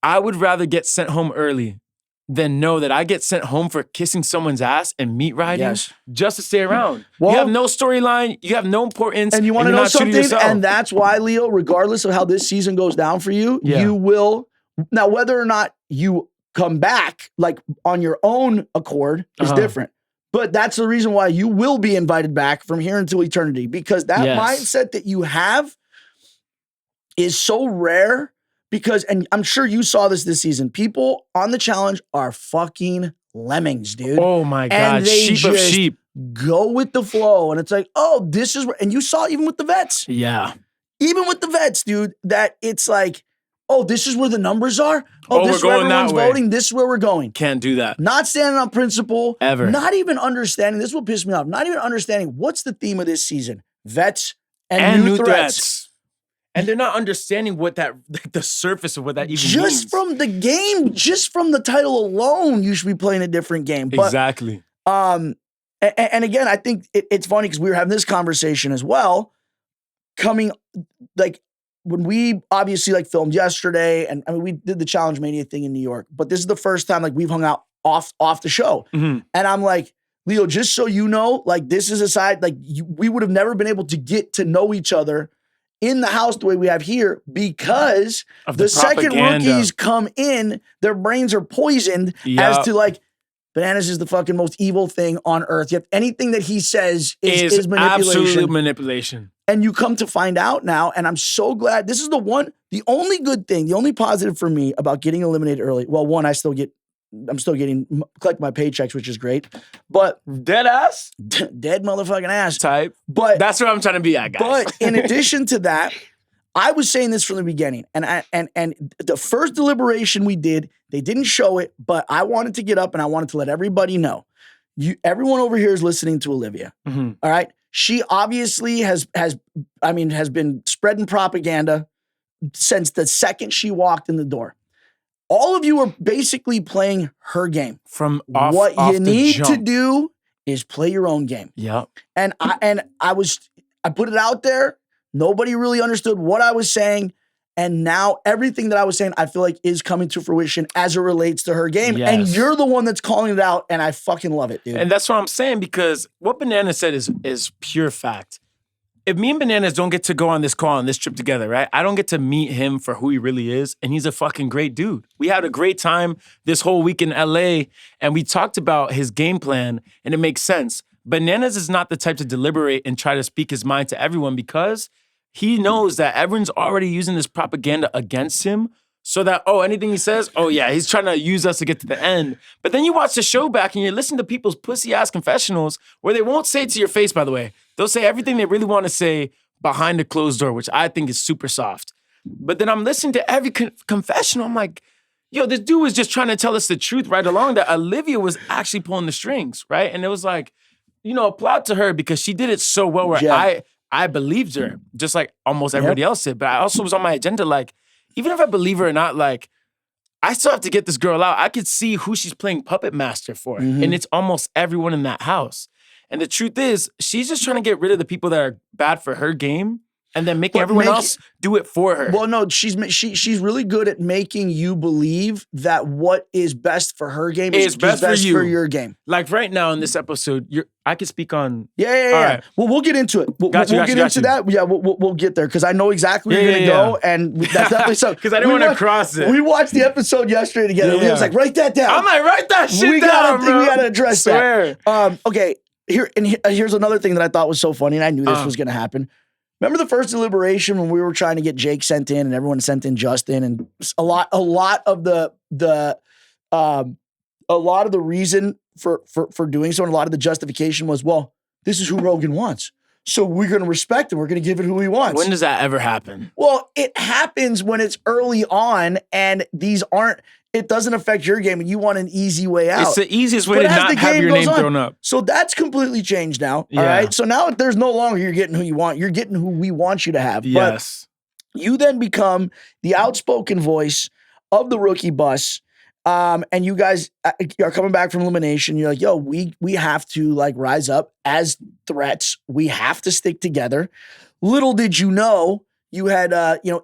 I would rather get sent home early than know that I get sent home for kissing someone's ass and meat riding Yes. just to stay around. Well- you have no storyline, you have no importance, And you want to you're know not shooting something? yourself. And that's why, Leo, regardless of how this season goes down for you, Yeah. you will. Now, whether or not you come back, like on your own accord, is different. But that's the reason why you will be invited back from here until eternity, because that Yes. mindset that you have is so rare. Because, and I'm sure you saw this season, people on the challenge are fucking lemmings, dude. Oh my God, And they sheep of just sheep. Go with the flow. And it's like, oh, this is where, and you saw even with the vets, Yeah. dude, that it's like, oh, this is where the numbers are. Oh, Oh, this we're is where going that everyone's way. voting. This is where we're going. Can't do that. Not standing on principle. Ever. Not even understanding. This will piss me off. Not even understanding what's the theme of this season. Vets and new threats. And they're not understanding what that, like the surface of what that even Just means. from the game, just from the title alone, you should be playing a different game. But Exactly. And again, I think it's funny because we were having this conversation as well. Coming, like, when we obviously like filmed yesterday, and I mean, we did the Challenge Mania thing in New York, but this is the first time like we've hung out off the show. Mhm. And I'm like, Leo, just so you know, like this is a side, like we would have never been able to get to know each other in the house the way we have here because Of the the second propaganda. rookies come in, their brains are poisoned as Yup. to like, Bananas is the fucking most evil thing on earth. Yet anything that he says is manipulation. Absolute manipulation. And you come to find out now, and I'm so glad. This is the only good thing, the only positive for me about getting eliminated early. Well, one, I'm still getting collect my paychecks, which is great. But Dead ass dead motherfucking ass. type. But That's where I'm trying to be at, guys. But in addition to that, I was saying this from the beginning, and the first deliberation we did, they didn't show it, but I wanted to get up and I wanted to let everybody know. Everyone over here is listening to Olivia. Mhm. All right, she obviously has been spreading propaganda since the second she walked in the door. All of you are basically playing her game. What you need to do is play your own game. Yep. And I put it out there. Nobody really understood what I was saying. And now everything that I was saying, I feel like is coming to fruition as it relates to her game. Yes. And you're the one that's calling it out. And I fucking love it, dude. And that's what I'm saying, because what Banana said is pure fact. If me and Bananas don't get to go on this call on this trip together, right? I don't get to meet him for who he really is. And he's a fucking great dude. We had a great time this whole week in LA, and we talked about his game plan, and it makes sense. Bananas is not the type to deliberate and try to speak his mind to everyone, because he knows that everyone's already using this propaganda against him, so that, anything he says, he's trying to use us to get to the end. But then you watch the show back and you listen to people's pussy-ass confessionals where they won't say it to your face, by the way. They'll say everything they really want to say behind a closed door, which I think is super soft. But then I'm listening to every confessional. I'm like, yo, this dude was just trying to tell us the truth right along, that Olivia was actually pulling the strings, right? And it was like, applaud to her, because she did it so well where I believed her, just like almost everybody else did. But I also was on my agenda, like, even if I believe her or not, like, I still have to get this girl out. I could see who she's playing puppet master for. Mm-hmm. And it's almost everyone in that house. And the truth is, she's just trying to get rid of the people that are bad for her game and then making everyone else do it for her. Well, no, she's really good at making you believe that what is best for her game is best for your game. Like right now in this episode, I could speak on. Yeah. All right. Well, we'll get into it. We'll get into that. Yeah, we'll get there, because I know exactly where you're gonna go, and that's definitely something. Because I didn't want to cross it. We watched the episode yesterday together. He was like, "Write that down." I'm like, "Write that shit down, bro." We gotta address that. Okay. Here's another thing that I thought was so funny, and I knew this was gonna happen. Remember the first deliberation when we were trying to get Jake sent in, and everyone sent in Justin, and a lot of the reason for doing so, and a lot of the justification was, well, this is who Rogan wants, so we're going to respect him. We're going to give it who he wants. When does that ever happen? Well, it happens when it's early on, and it doesn't affect your game, and you want an easy way out. It's the easiest way to not have your name thrown up. So that's completely changed now. All right. So now there's no longer you're getting who you want. You're getting who we want you to have. Yes. But you then become the outspoken voice of the rookie bus. And you guys are coming back from elimination. You're like, yo, we have to like rise up as threats. We have to stick together. Little did you know, you had,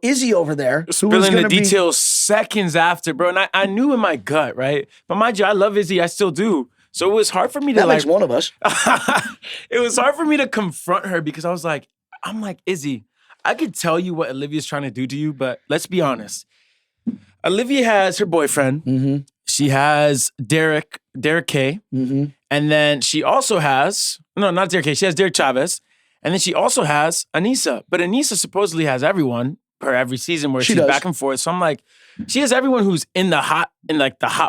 Izzy over there. Spilling the details seconds after, bro. And I knew in my gut, right? But mind you, I love Izzy. I still do. So it was hard for me to that makes one of us. It was hard for me to confront her, because I'm like, Izzy, I could tell you what Olivia's trying to do to you, but let's be honest. Olivia has her boyfriend. Mm-hmm. She has Derek K. Mm-hmm. And then she also has, no, not Derek K. She has Derek Chavez. And then she also has Anissa. But Anissa supposedly has everyone per every season where she's back and forth. So I'm like, she has everyone who's in the hot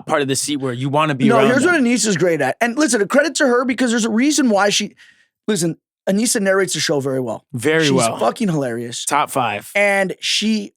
part of the seat where you want to be around. No, here's what Anissa's great at. And listen, a credit to her, because there's a reason why Anissa narrates the show very well. Very well. She's fucking hilarious. Top 5. And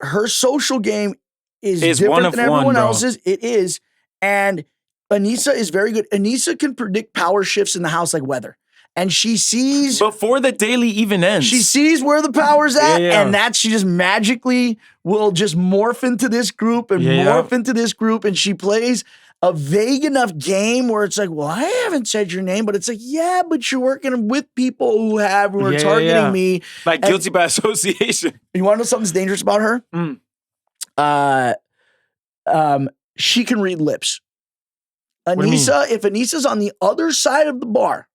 her social game is different than everyone else's. It is. And Anissa is very good. Anissa can predict power shifts in the house like weather. And she sees before the daily even ends. She sees where the power's at, and that she just magically will just morph into this group and morph into this group. And she plays a vague enough game where it's like, well, I haven't said your name, but it's like, yeah, but you're working with people who are targeting me. Like guilty by association. You want to know something's dangerous about her? She can read lips. Anissa, if Anissa's on the other side of the bar,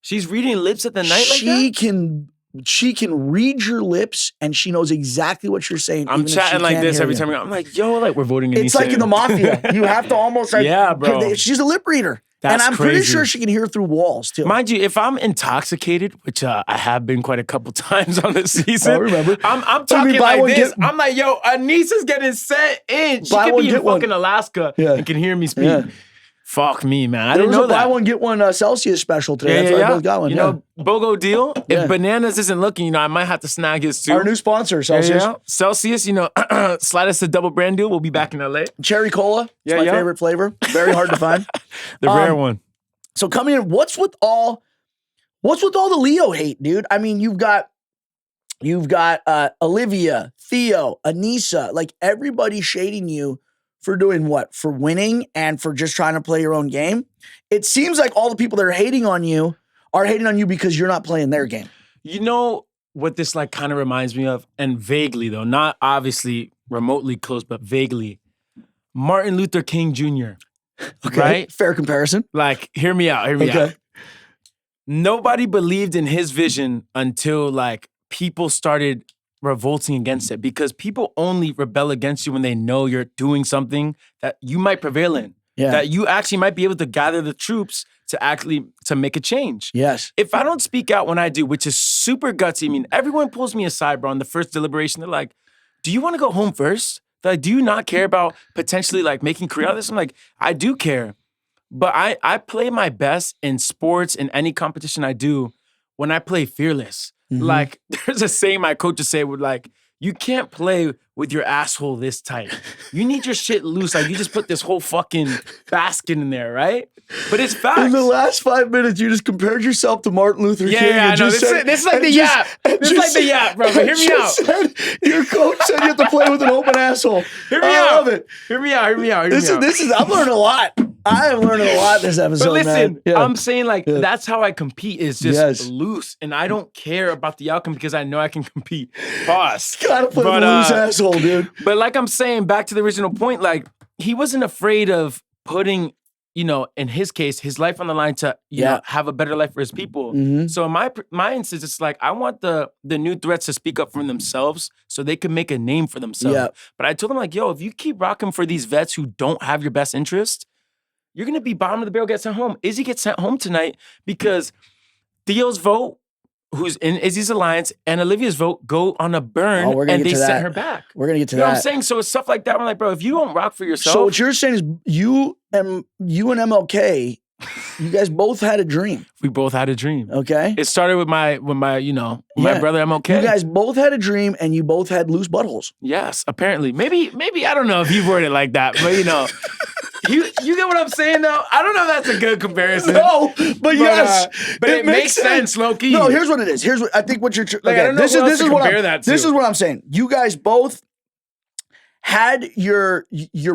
she's reading lips at the night like that? She can she can read your lips and she knows exactly what you're saying. I'm even if she chatting like can't this hear every you. time. I'm like, yo, like we're voting. It's like in the mafia. You have to almost like, Yeah, bro. She's a lip reader. That's and I'm pretty crazy. sure she can hear through walls too. Mind you, if I'm intoxicated, which I have been quite a couple times on this season, I remember. I'm talking buy like one, this. get- I'm like, yo, Anissa's getting set in. She Buy could one, be in get one. fucking Alaska Yeah. and can hear me speak. Yeah. Fuck me, man. I There didn't was know a buy that. one, get one Celsius special today. That's why I both got one. You know, BOGO deal. Yeah. If Bananas isn't looking, you know, I might have to snag his too. Our new sponsor, Celsius. Yeah. Celsius, you know, slide us a double brand deal. We'll be back in LA. Cherry cola. It's Yeah, my yeah. favorite flavor. Very hard to find. The rare one. So coming in, what's with all the Leo hate, dude? I mean, you've got Olivia, Theo, Anissa, like everybody shading you for doing what? For winning and for just trying to play your own game. It seems like all the people that are hating on you because you're not playing their game. You know what this like kind of reminds me of? And vaguely though, not obviously remotely close, but vaguely. Martin Luther King Jr. Okay. Right? Fair comparison. Like, hear me out. Nobody believed in his vision until like people started revolting against it, because people only rebel against you when they know you're doing something that you might prevail in. Yeah. That you actually might be able to gather the troops to make a change. Yes. If I don't speak out when I do, which is super gutsy, I mean, everyone pulls me aside, bro, on the first deliberation. They're like, do you want to go home first? They're like, do you not care about potentially like making career out of this? I'm like, I do care. But I play my best in sports, in any competition I do, when I play fearless. Mm-hmm. Like, there's a saying my coaches say would like, you can't play with your asshole this tight. You need your shit loose. Like, you just put this whole fucking basket in there, right? But it's facts. In the last 5 minutes, you just compared yourself to Martin Luther King. Yeah, I know. This is like the yap. This is like the yap, bro. But hear me out. Your coach said you have to play with an open asshole. Hear me I out. love it. Hear me out. I'm learning a lot. I am learning a lot this episode, But listen, man. Yeah. I'm saying like that's how I compete, is just Yes. loose, and I don't care about the outcome because I know I can compete. Pause. Gotta play with a loose asshole, dude. But like I'm saying, back to the original point, like he wasn't afraid of putting, you know, in his case, his life on the line to you know, have a better life for his people. Mm-hmm. So in my instance, it's like I want the new threats to speak up for themselves so they can make a name for themselves. Yeah. But I told them like, yo, if you keep rocking for these vets who don't have your best interest, you're gonna be bottom of the barrel, get sent home. Izzy gets sent home tonight because Theo's vote, who's in Izzy's alliance, and Olivia's vote go on a burn, and they sent her back. We're gonna get to You know that. what I'm saying? So it's stuff like that. We're like, bro, if you don't rock for yourself. So what you're saying is you and MLK, you guys both had a dream. We both had a dream. Okay. It started with my my brother MLK. You guys both had a dream and you both had loose buttholes. Yes, apparently. Maybe I don't know if you worded it like that, but you know. You get what I'm saying though? I don't know if that's a good comparison. No, but yes. But it makes sense, low key. No, here's what it is. Here's what I think what you're Like, I don't know this who else is to what compare that to. this is what I'm saying. You guys both had your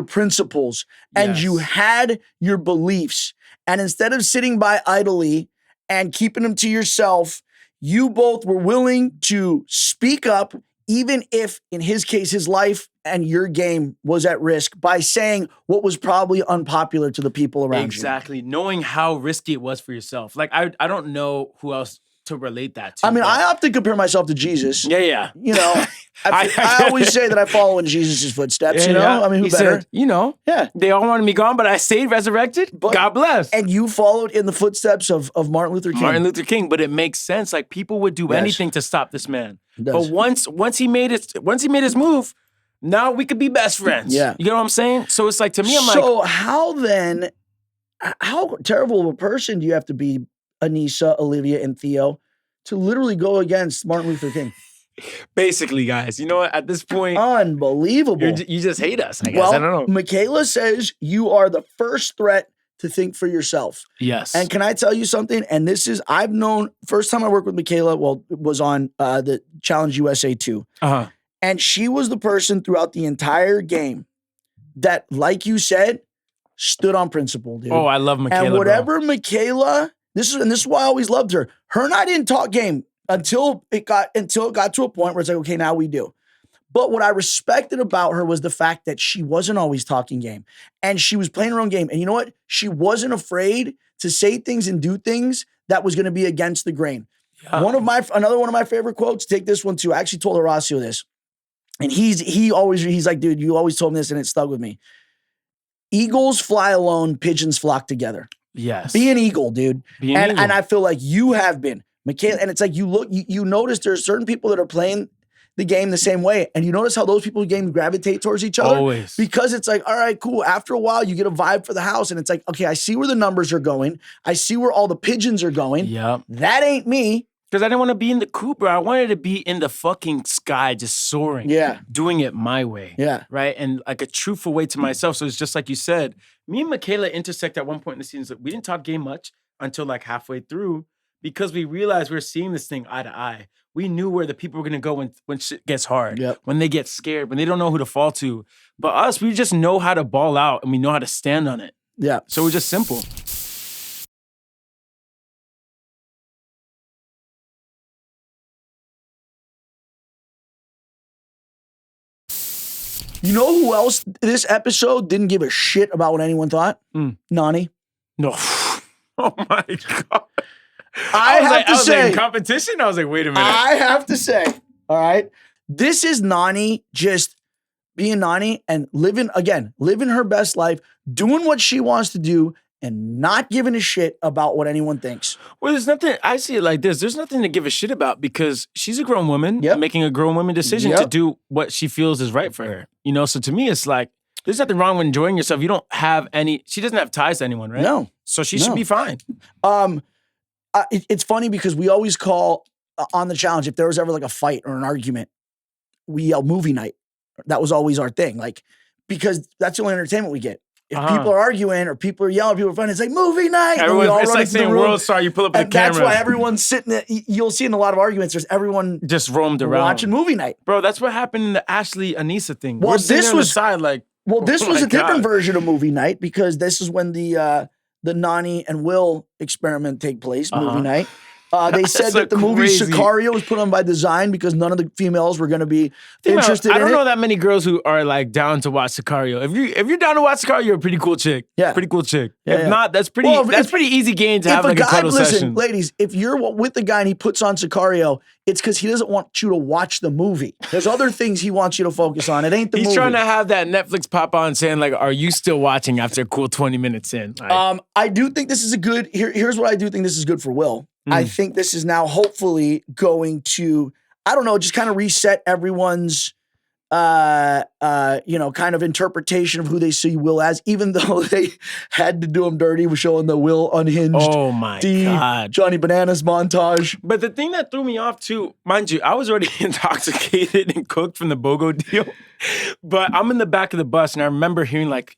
principles and Yes. you had your beliefs. And instead of sitting by idly and keeping them to yourself, you both were willing to speak up, even if, in his case, his life and your game was at risk, by saying what was probably unpopular to the people around you. Exactly. Knowing how risky it was for yourself. Like, I don't know who else to relate that to. I mean, but- I often compare myself to Jesus. Yeah. You know, I always say that I follow in Jesus' footsteps, you know? Yeah. I mean, who He better? said, you know, Yeah. they all wanted me gone, but I stayed resurrected. But- God bless. And you followed in the footsteps of Martin Luther King. Martin Luther King, but it makes sense. Like, people would do Yes. anything to stop this man. It does. But once he made his move, now we could be best friends. Yeah. You know what I'm saying? So it's like, to me, I'm like, So how terrible of a person do you have to be, Anissa, Olivia, and Theo, to literally go against Martin Luther King? basically, guys, you know what? At this point, Unbelievable. you just hate us, I guess. Well, I don't know. Michaela says you are the first threat to think for yourself. Yes. And can I tell you something? And this is, I've known, first time I worked with Michaela, well, it was on the Challenge USA 2. Uh-huh. And she was the person throughout the entire game that, like you said, stood on principle, dude. Oh, I love Michaela, and whatever Michaela, this is why I always loved her. Her and I didn't talk game until it got to a point where it's like, okay, now we do. But what I respected about her was the fact that she wasn't always talking game and she was playing her own game. And you know what? She wasn't afraid to say things and do things that was going to be against the grain. Yeah. Another one of my favorite quotes. Take this one too. I actually told Horacio this, and he's like, dude, you always told me this, and it stuck with me. Eagles fly alone, pigeons flock together. Yes. Be an eagle, dude. Be an eagle. And I feel like you have been, Michaela. And it's like you notice there's certain people that are playing the game the same way, and you notice how those people game gravitate towards each other. Always. Because it's like, all right, cool. After a while, you get a vibe for the house, and it's like, okay, I see where the numbers are going. I see where all the pigeons are going. Yep. That ain't me. Because I didn't want to be in the coop, bro. I wanted to be in the fucking sky, just soaring. Yeah. Doing it my way. Yeah. Right? And like a truthful way to myself. So it's just like you said, me and Michaela intersect at one point in the season. We didn't talk game much until like halfway through because we realized we were seeing this thing eye to eye. We knew where the people were going to go when shit gets hard, when they get scared, when they don't know who to fall to. But us, we just know how to ball out and we know how to stand on it. Yeah. So we're just simple. You know who else this episode didn't give a shit about what anyone thought? Nani. No. Oh my God. I have to was say, in competition. I was like, wait a minute. I have to say, all right, this is Nani just being Nani and living her best life, doing what she wants to do, and not giving a shit about what anyone thinks. Well, there's nothing, I see it like this. There's nothing to give a shit about because she's a grown woman making a grown woman decision to do what she feels is right for her. You know, so to me, it's like, there's nothing wrong with enjoying yourself. You don't have she doesn't have ties to anyone, right? No. So she should be fine. It's funny because we always call on the challenge, if there was ever like a fight or an argument, we yell movie night. That was always our thing. Like, because that's the only entertainment we get. If people are arguing or people are yelling, people are fighting, it's like movie night. It's like saying World Star, you pull up the camera. That's why everyone's sitting, you'll see in a lot of arguments, there's everyone just roamed around. Watching movie night. Bro, that's what happened in the Ashley Anissa thing. Well, this was, side, like, this was a different version of movie night because this is when the Nani and Will experiment take place, movie night. They said that the movie Sicario was put on by design because none of the females were going to be interested in it. I don't know that many girls who are like down to watch Sicario. If you're down to watch Sicario, you're a pretty cool chick. Yeah. Pretty cool chick. Yeah, if not, that's pretty easy game to have like a cuddle session. Ladies, if you're with the guy and he puts on Sicario, it's because he doesn't want you to watch the movie. There's other things he wants you to focus on. It ain't the movie. He's trying to have that Netflix pop on saying like, are you still watching after a cool 20 minutes in? Like, I do think this is a good, here's what I do think this is good for Will. I think this is now hopefully going to, I don't know, just kind of reset everyone's, kind of interpretation of who they see Will as, even though they had to do him dirty with showing the Will unhinged. Oh my God. Johnny Bananas montage. But the thing that threw me off too, mind you, I was already intoxicated and cooked from the BOGO deal, but I'm in the back of the bus and I remember hearing like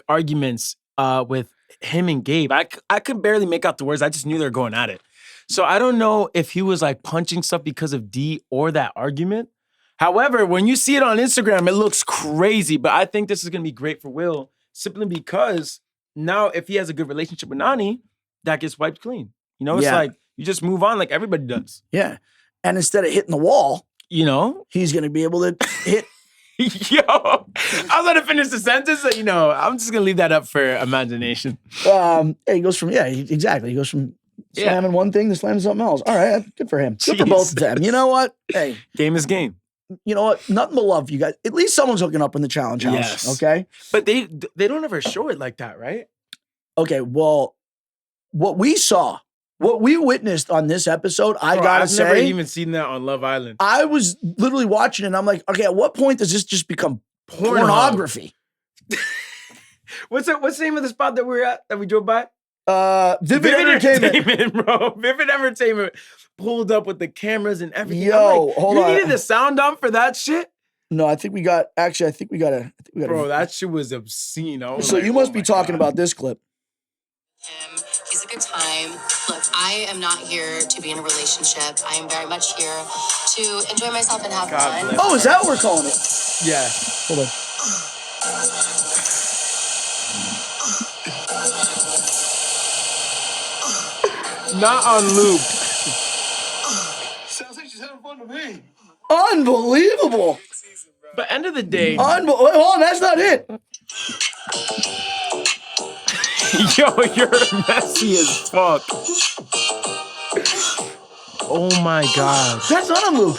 arguments with him and Gabe. I could barely make out the words. I just knew they were going at it. So I don't know if he was like punching stuff because of D or that argument. However, when you see it on Instagram, it looks crazy. But I think this is going to be great for Will simply because now if he has a good relationship with Nani, that gets wiped clean. You know, it's like you just move on like everybody does. Yeah. And instead of hitting the wall, he's going to be able to hit. Yo, I was going to finish the sentence. So, I'm just going to leave that up for imagination. He goes from, exactly. He goes from slamming one thing to slamming something else. All right, good for him. Good for both of them. You know what? Hey. Game is game. You know what? Nothing but love, you guys. At least someone's hooking up in the challenge house. Yes. Okay? But they don't ever show it like that, right? Okay, well, what we witnessed on this episode, I've never even seen that on Love Island. I was literally watching it and I'm like, okay, at what point does this just become pornography? What's the name of the spot that we're at, that we drove by? Vivid Entertainment, bro. Vivid Entertainment pulled up with the cameras and everything. Yo, hold on. You needed the sound on for that shit? No, I think we got a. Bro, that shit was obscene. So you must be talking about this clip. He's a good time. Look, I am not here to be in a relationship. I am very much here to enjoy myself and have fun. Oh, is that what we're calling it? Yeah. Hold on. Not on loop. Sounds like she's having fun to me. Unbelievable. But end of the day. Hold on, that's not it. Yo, you're messy as fuck. Oh my God. That's not on loop.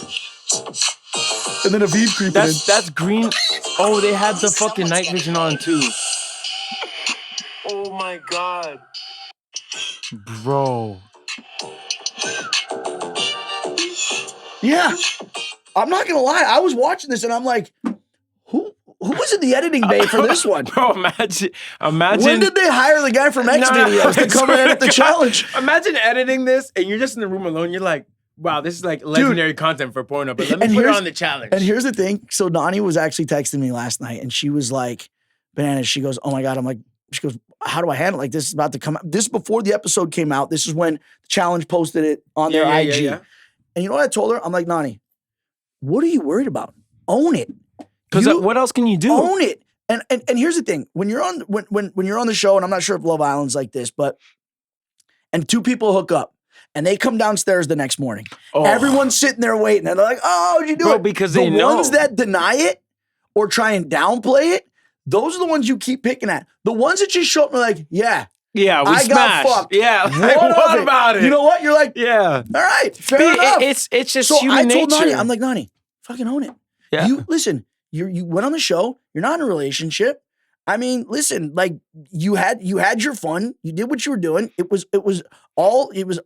And then Aviv creeping in. That's green. Oh, they had the fucking night vision on too. Oh my God. Bro. Yeah. I'm not gonna lie. I was watching this and I'm like, who was in the editing bay for this one? Bro, imagine. When did they hire the guy from X Videos to come and edit the challenge? Imagine editing this and you're just in the room alone. You're like, wow, this is like legendary content for porno, but let me put it on the challenge. And here's the thing. So Nani was actually texting me last night and she was like, bananas. She goes, oh my God. I'm like, she goes, how do I handle it? Like, this is about to come out. This is before the episode came out. This is when the challenge posted it on their IG. Yeah. And you know what I told her? I'm like, Nani, what are you worried about? Own it. Because what else can you do? Own it. And here's the thing. When you're on when you're on the show, and I'm not sure if Love Island's like this, but and two people hook up and they come downstairs the next morning. Oh. Everyone's sitting there waiting. And they're like, oh, did you do it? Because they know. The ones that deny it or try and downplay it, those are the ones you keep picking at. The ones that just show up and are like, yeah, we I smashed. got fucked. Yeah, what about it? You know what? You're like, yeah, all right, fair enough. It's just so human nature. I told Nani, I'm like, Nani, fucking own it. Yeah. You listen. You went on the show. You're not in a relationship. I mean, listen. Like you had your fun. You did what you were doing. It was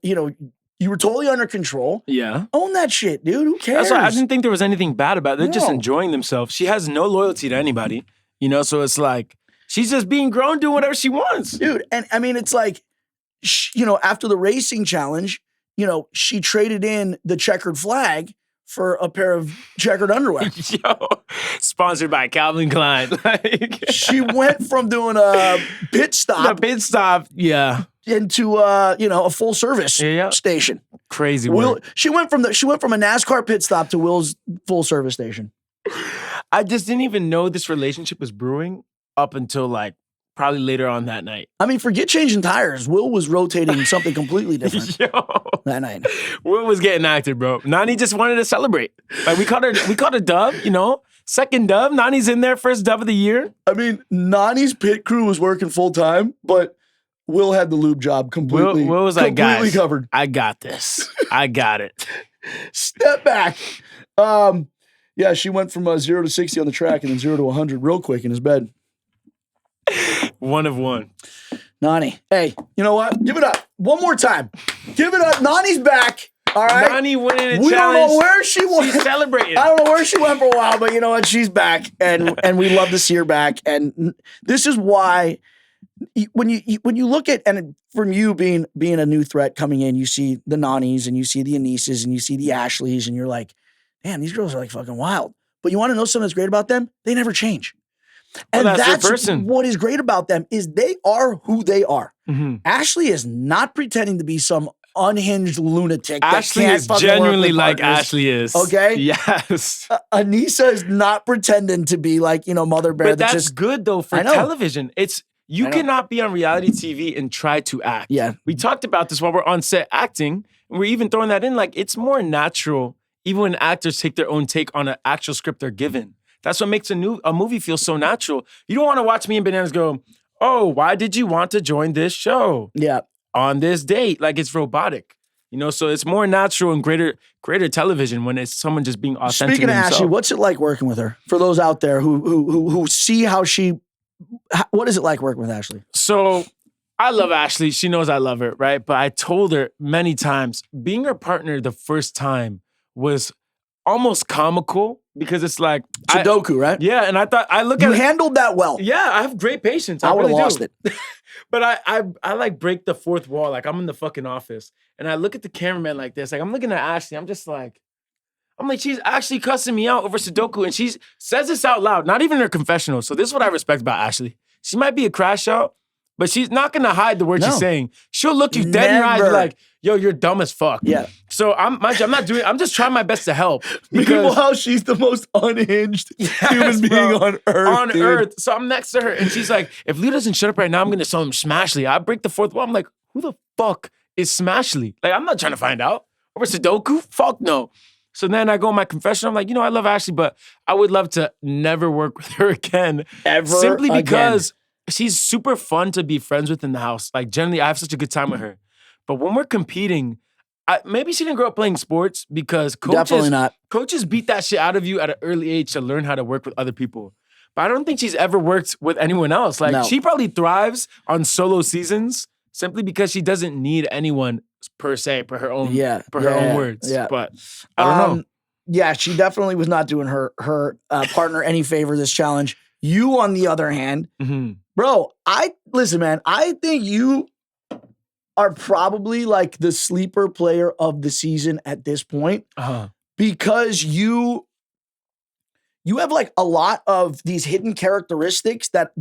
you know. You were totally under control. Yeah. Own that shit, dude. Who cares? That's why I didn't think there was anything bad about it. They're just enjoying themselves. She has no loyalty to anybody, you know? So it's like, she's just being grown, doing whatever she wants. Dude, and I mean, it's like, you know, after the racing challenge, you know, she traded in the checkered flag for a pair of checkered underwear. Yo, sponsored by Calvin Klein. Like, she went from doing a pit stop. Yeah. Into you know, a full service station. Crazy work. She went from a NASCAR pit stop to Will's full service station. I just didn't even know this relationship was brewing up until like probably later on that night. I mean, forget changing tires. Will was rotating something completely different that night. Will was getting active, bro. Nani just wanted to celebrate. Like we caught a dub, you know. Second dub. Nani's in there, first dub of the year. I mean, Nani's pit crew was working full time, but Will had the lube job completely. Will was like, guys, covered. I got this. I got it. Step back. Yeah, she went from 0 to 60 on the track and then 0 to 100 real quick in his bed. One of one. Nani, hey, you know what? Give it up. One more time. Give it up. Nani's back. All right. Nani winning a challenge. We don't know where she went. She's celebrating. I don't know where she went for a while, but you know what? She's back, and we love to see her back. And this is why when you look at, and from you being a new threat coming in, you see the Nanis and you see the Anises and you see the Ashleys, and you're like, man, these girls are like fucking wild. But you want to know something that's great about them? They never change. And that's what is great about them is they are who they are. Mm-hmm. Ashley is not pretending to be some unhinged lunatic. Ashley is genuinely like Ashley is. Okay? Yes. Anissa is not pretending to be like, you know, Mother Bear. But that's good though for television. You cannot be on reality TV and try to act. Yeah. We talked about this while we're on set acting, and we're even throwing that in. Like, it's more natural, even when actors take their own take on an actual script they're given. That's what makes a movie feel so natural. You don't want to watch me and Bananas go, oh, why did you want to join this show? Yeah. On this date. Like, it's robotic. You know, so it's more natural and greater television when it's someone just being authentic. Speaking of Ashley, what's it like working with her? For those out there who see how what is it like working with Ashley? So I love Ashley. She knows I love her, right? But I told her many times, being her partner the first time was almost comical because it's like Sudoku, right? Yeah, and you handled that well. Yeah, I have great patience. I would have lost it. But I like break the fourth wall. Like I'm in the fucking office and I look at the cameraman like this. Like I'm looking at Ashley. I'm like, she's actually cussing me out over Sudoku. And she says this out loud, not even in her confessional. So this is what I respect about Ashley. She might be a crash out, but she's not going to hide the words she's saying. She'll look you dead in your eyes and be like, yo, you're dumb as fuck. Yeah. So I'm just trying my best to help. Meanwhile, she's the most unhinged human being on earth. Earth. So I'm next to her and she's like, if Leo doesn't shut up right now, I'm going to tell him Smashly. I break the fourth wall. I'm like, who the fuck is Smashly? Like, I'm not trying to find out. Over Sudoku? Fuck no. So then I go in my confession. I'm like, you know, I love Ashley, but I would love to never work with her again. Simply because she's super fun to be friends with in the house. Like, generally, I have such a good time with her. But when we're competing, maybe she didn't grow up playing sports because Definitely not. coaches beat that shit out of you at an early age to learn how to work with other people. But I don't think she's ever worked with anyone else. Like, No. she probably thrives on solo seasons simply because she doesn't need anyone per se, per her own words. Yeah. But I don't know. Yeah, she definitely was not doing her partner any favor this challenge. You, on the other hand, bro, listen, man, I think you are probably like the sleeper player of the season at this point because you have like a lot of these hidden characteristics that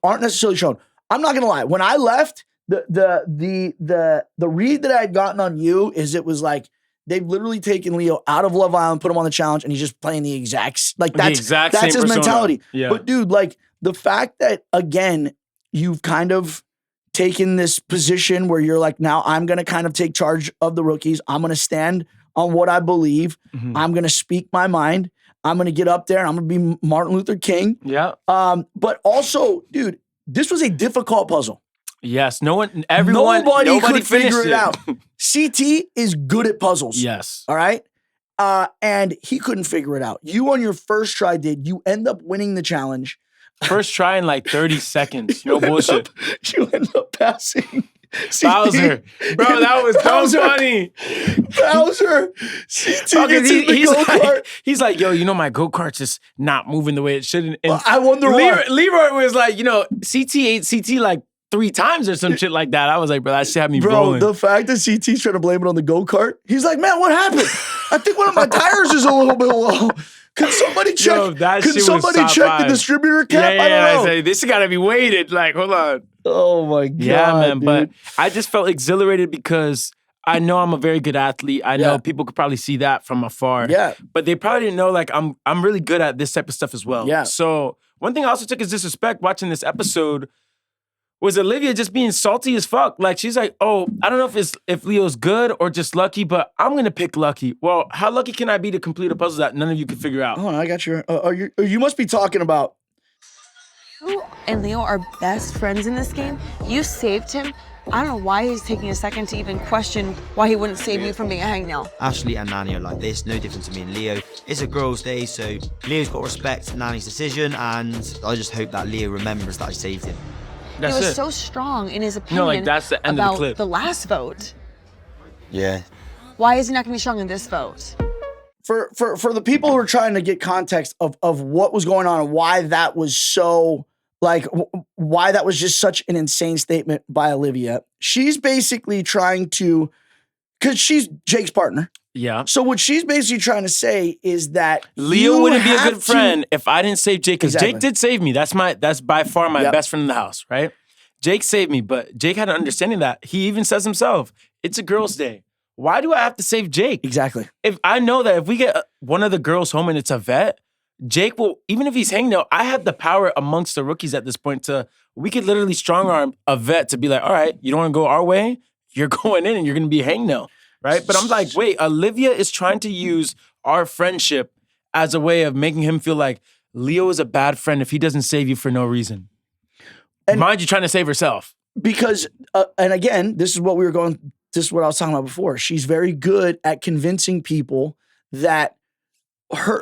aren't necessarily shown. I'm not gonna lie. When I left, the read that I had gotten on you is it was like they've literally taken Leo out of Love Island, put him on the challenge, and he's just playing the exact that's same his persona. mentality. Yeah. But dude, like the fact that again you've kind of taken this position where you're like, now I'm gonna kind of take charge of the rookies. I'm gonna stand on what I believe. I'm gonna speak my mind. I'm gonna get up there and I'm gonna be Martin Luther King. Yeah. But also, dude, this was a difficult puzzle. Yes. Nobody could finished figure it out. CT is good at puzzles. Yes. All right. And he couldn't figure it out. You on your first try did. You end up winning the challenge. First try in like 30 seconds. No bullshit. You end up passing Bowser. Bro, that was so funny. Bowser. CT gets in the go-kart. He's like, yo, my go-kart's just not moving the way it should. And I wonder why. Leroy was like, CT ate CT like 3 times or some shit like that. I was like, bro, that shit had me rolling. The fact that CT's trying to blame it on the go-kart, he's like, man, what happened? I think one of my tires is a little bit low. Could somebody check? The distributor cap? I don't know. I say, this got to be weighted. Like, hold on. Oh my God. Yeah, man. Dude. But I just felt exhilarated because I know I'm a very good athlete. I know people could probably see that from afar. Yeah. But they probably didn't know like I'm really good at this type of stuff as well. Yeah. So one thing I also took as disrespect watching this episode was Olivia just being salty as fuck. Like, she's like, oh, I don't know if Leo's good or just lucky, but I'm going to pick lucky. Well, how lucky can I be to complete a puzzle that none of you could figure out? Oh, I got your... you must be talking about... You and Leo are best friends in this game. You saved him. I don't know why he's taking a second to even question why he wouldn't save you from being a hangnail. Ashall and Nani are like this, no difference to me and Leo. It's a girls' day, so Leo's got to respect Nani's decision, and I just hope that Leo remembers that I saved him. That's he was it. so strong in his opinion that's the end about of the clip. the last vote. Yeah. Why is he not going to be strong in this vote? For the people who are trying to get context of what was going on and why that was so... Like, why that was just such an insane statement by Olivia. She's basically trying to, because she's Jake's partner. Yeah. So what she's basically trying to say is that Leo wouldn't be a good friend if I didn't save Jake. Because Exactly. Jake did save me. That's by far my best friend in the house, right? Jake saved me, but Jake had an understanding that. He even says himself, it's a girl's day. Why do I have to save Jake? Exactly. If I know that if we get one of the girls home and it's a vet, Jake will, even if he's hangnail, I have the power amongst the rookies at this point we could literally strong arm a vet to be like, all right, you don't want to go our way? You're going in and you're going to be hangnail, right? But I'm like, wait, Olivia is trying to use our friendship as a way of making him feel like Leo is a bad friend if he doesn't save you for no reason. And mind you, trying to save herself. Because, and again, this is what I was talking about before. She's very good at convincing people that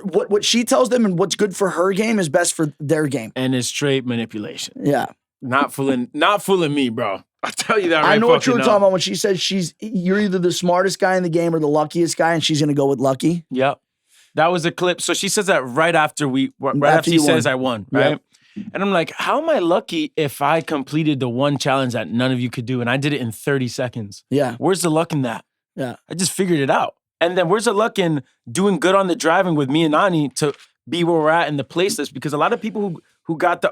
what she tells them and what's good for her game is best for their game. And it's straight manipulation. Yeah. Not fooling me, bro. I'll tell you that right. I know what you were talking about when she said you're either the smartest guy in the game or the luckiest guy, and she's gonna go with lucky. Yep. That was a clip. So she says that right after she says I won, right? Yep. And I'm like, how am I lucky if I completed the one challenge that none of you could do and I did it in 30 seconds? Yeah. Where's the luck in that? Yeah. I just figured it out. And then where's the luck in doing good on the driving with me and Nani to be where we're at in the place list? Because a lot of people who got the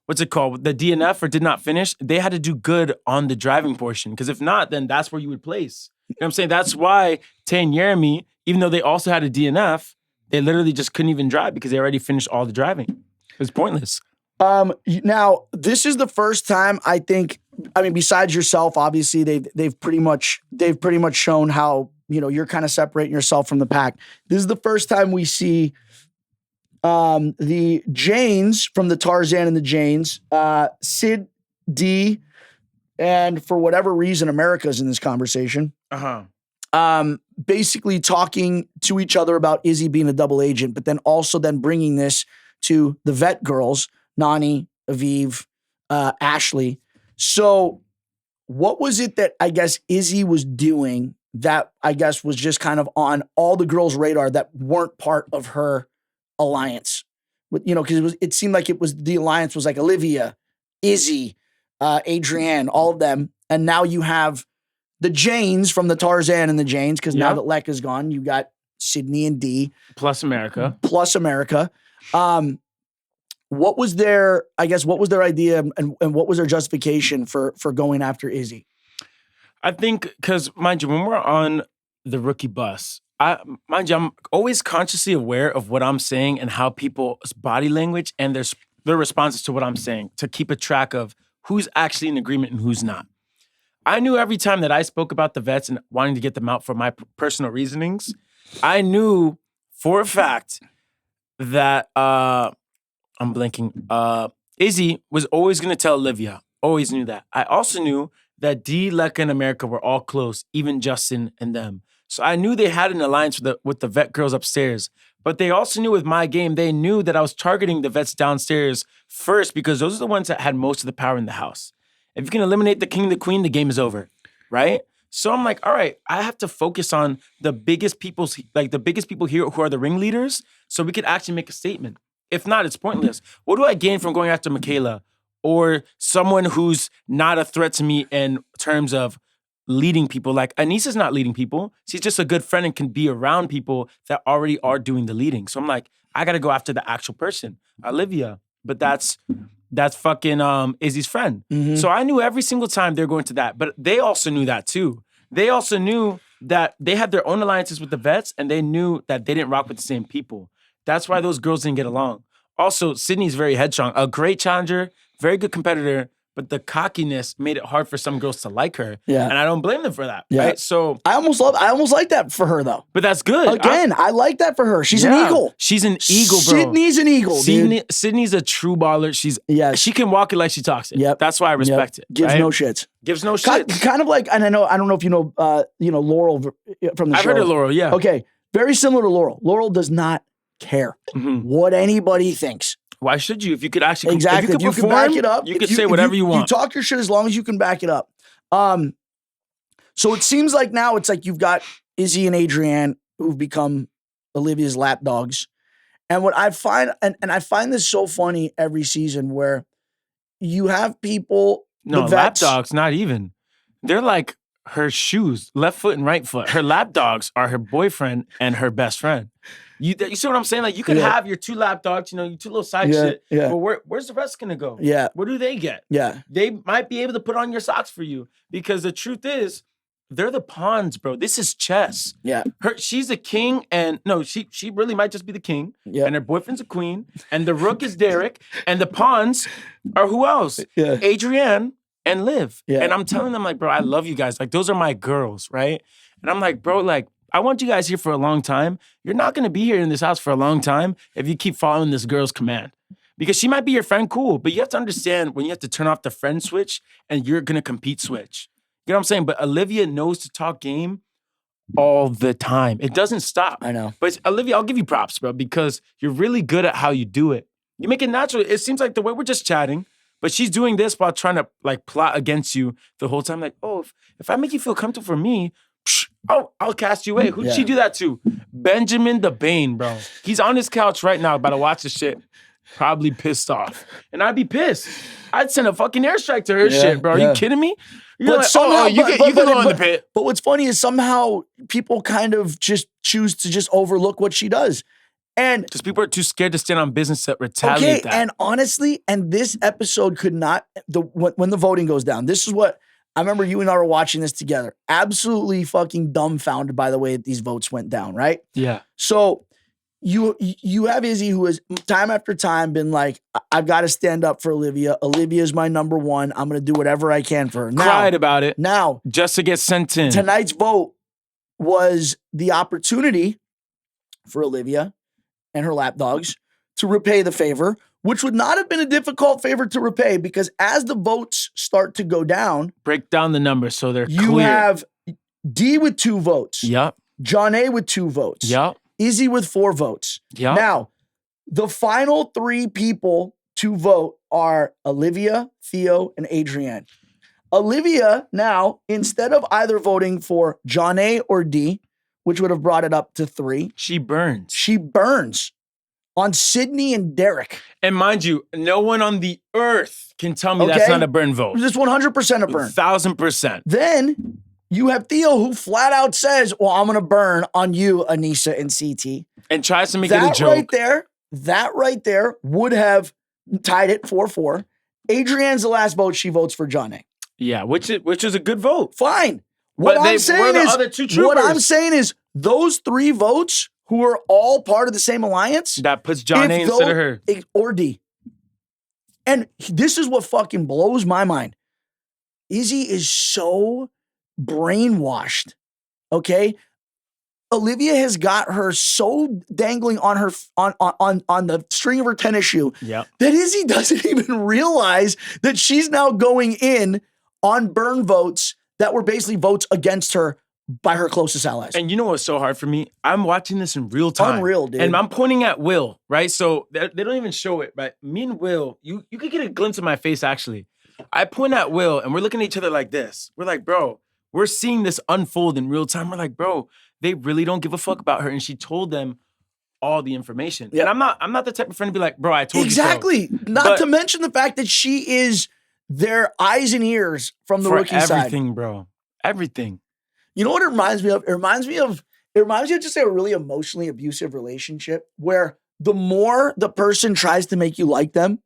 what's it called? The DNF or did not finish, they had to do good on the driving portion. Because if not, then that's where you would place. You know what I'm saying? That's why Tay and Jeremy, even though they also had a DNF, they literally just couldn't even drive because they already finished all the driving. It was pointless. Now, this is the first time I think, besides yourself, obviously they've pretty much shown how, you're kind of separating yourself from the pack. This is the first time we see the Janes from the Tarzan and the Janes, Sid D, and for whatever reason, America's in this conversation. Basically talking to each other about Izzy being a double agent, but then also then bringing this to the vet girls, Nani, Aviv, Ashley. So what was it that I guess Izzy was doing that I guess was just kind of on all the girls' radar that weren't part of her alliance? You know, because it seemed like the alliance was like Olivia, Izzy, Adrienne, all of them. And now you have the Janes from the Tarzan and the Janes, because now that Lek is gone, you got Sydney and Dee. Plus America. What was their idea and what was their justification for going after Izzy? I think, because mind you, when we're on the rookie bus, I'm always consciously aware of what I'm saying and how people's body language and their responses to what I'm saying, to keep a track of who's actually in agreement and who's not. I knew every time that I spoke about the vets and wanting to get them out for my personal reasonings, I knew for a fact that I'm blanking. Izzy was always going to tell Olivia. Always knew that. I also knew that Dee, Leka, and America were all close, even Justin and them. So I knew they had an alliance with the vet girls upstairs. But they also knew with my game, they knew that I was targeting the vets downstairs first, because those are the ones that had most of the power in the house. If you can eliminate the king and the queen, the game is over, right? So I'm like, all right, I have to focus on the biggest people here who are the ringleaders, so we could actually make a statement. If not, it's pointless. What do I gain from going after Michaela or someone who's not a threat to me in terms of leading people? Like, Anissa's not leading people. She's just a good friend and can be around people that already are doing the leading. So I'm like, I got to go after the actual person, Olivia. But that's fucking Izzy's friend. Mm-hmm. So I knew every single time they're going to that. But they also knew that too. They also knew that they had their own alliances with the vets, and they knew that they didn't rock with the same people. That's why those girls didn't get along. Also, Sydney's very headstrong. A great challenger, very good competitor, but the cockiness made it hard for some girls to like her. Yeah. And I don't blame them for that. Yeah. Right? So I almost like that for her though. But that's good. Again, I like that for her. She's an eagle. She's an eagle, bro. Sydney's an eagle, dude. Sydney's a true baller. She can walk it like she talks it. Yep. That's why I respect it. Gives no shits. Gives no shits. Kind of like, and I don't know if you know Laurel from the show. I've heard of Laurel, yeah. Okay. Very similar to Laurel. Laurel does not care what anybody thinks. Why should you? If you could actually exactly, if you can back it up, you can say whatever you want. You talk your shit as long as you can back it up. So it seems like now it's like you've got Izzy and Adrienne who've become Olivia's lapdogs, and what I find, and I find this so funny every season where you have people. No, lapdogs, not even. They're like her shoes, left foot and right foot. Her lapdogs are her boyfriend and her best friend. You see what I'm saying? Like, you could have your two lapdogs, your two little side shit. Yeah. But where's the rest gonna go? Yeah. Where do they get? Yeah. They might be able to put on your socks for you, because the truth is, they're the pawns, bro. This is chess. Yeah. She's a king, and no, she really might just be the king. Yeah. And her boyfriend's a queen, and the rook is Derek, and the pawns are who else? Yeah. Adrienne and Liv. Yeah. And I'm telling them, like, bro, I love you guys. Like, those are my girls, right? And I'm like, bro, like, I want you guys here for a long time. You're not going to be here in this house for a long time if you keep following this girl's command. Because she might be your friend, cool, but you have to understand when you have to turn off the friend switch and you're going to compete switch. You know what I'm saying? But Olivia knows to talk game all the time. It doesn't stop. I know. But Olivia, I'll give you props, bro, because you're really good at how you do it. You make it natural. It seems like the way we're just chatting, but she's doing this while trying to like plot against you the whole time. Like, oh, if I make you feel comfortable for me, I'll cast you away. Who did she do that to? Benjamin the Bane, bro. He's on his couch right now about to watch the shit. Probably pissed off. And I'd be pissed. I'd send a fucking airstrike to her shit, bro. Are you kidding me? You're like, somehow, you can go in the pit. But what's funny is somehow people kind of just choose to just overlook what she does. And because people are too scared to stand on business to retaliate that. And honestly, and this episode could not, when the voting goes down, this is what, I remember you and I were watching this together. Absolutely fucking dumbfounded by the way that these votes went down, right? Yeah. So you have Izzy, who has time after time been like, I've got to stand up for Olivia. Olivia is my number one. I'm going to do whatever I can for her. Cried about it. Now. Just to get sent in. Tonight's vote was the opportunity for Olivia and her lapdogs to repay the favor which would not have been a difficult favor to repay because as the votes start to go down, Break down the numbers so they're you clear. have D with 2 votes. Yep. John A with 2 votes. Yep. Izzy with 4 votes. Yep. Now, the final 3 people to vote are Olivia, Theo, and Adrienne. Olivia now, instead of either voting for John A or D, which would have brought it up to 3, She burns. she burns on Sydney and Derek. And mind you, no one on the earth can tell me that's Okay. not a burn vote. Just 100% a burn. 1,000%. Then You have Theo who flat out says, well, I'm going to burn on you, Anissa and CT. And tries to make it a That joke. right there would have tied it 4-4. Adrienne's the last vote. She votes for John A. Yeah, which is a good vote. Fine. But they were the other two what I'm troopers. saying is those 3 votes who are all part of the same alliance. That puts John A instead of her. Or D. And this is what fucking blows my mind. Izzy is so brainwashed. Okay? Olivia has got her so dangling on her on the string of her tennis shoe Yep. that Izzy doesn't even realize that she's now going in on burn votes that were basically votes against her by her closest allies. And you know what's so hard for me? I'm watching this in real time. Unreal, dude. And I'm pointing at Will, right? So they don't even show it, right? Me and Will, you could get a glimpse of my face, actually. I point at Will, and we're looking at each other like this. We're like, bro, we're seeing this unfold in real time. We're like, bro, they really don't give a fuck about her. And she told them all the information. Yeah. And I'm not the type of friend to be like, bro, I told exactly. you so. Not But to mention the fact that she is their eyes and ears from the for rookie side. everything, bro. Everything. You know what it reminds me of? It reminds me of just a really emotionally abusive relationship where the more the person tries to make you like them,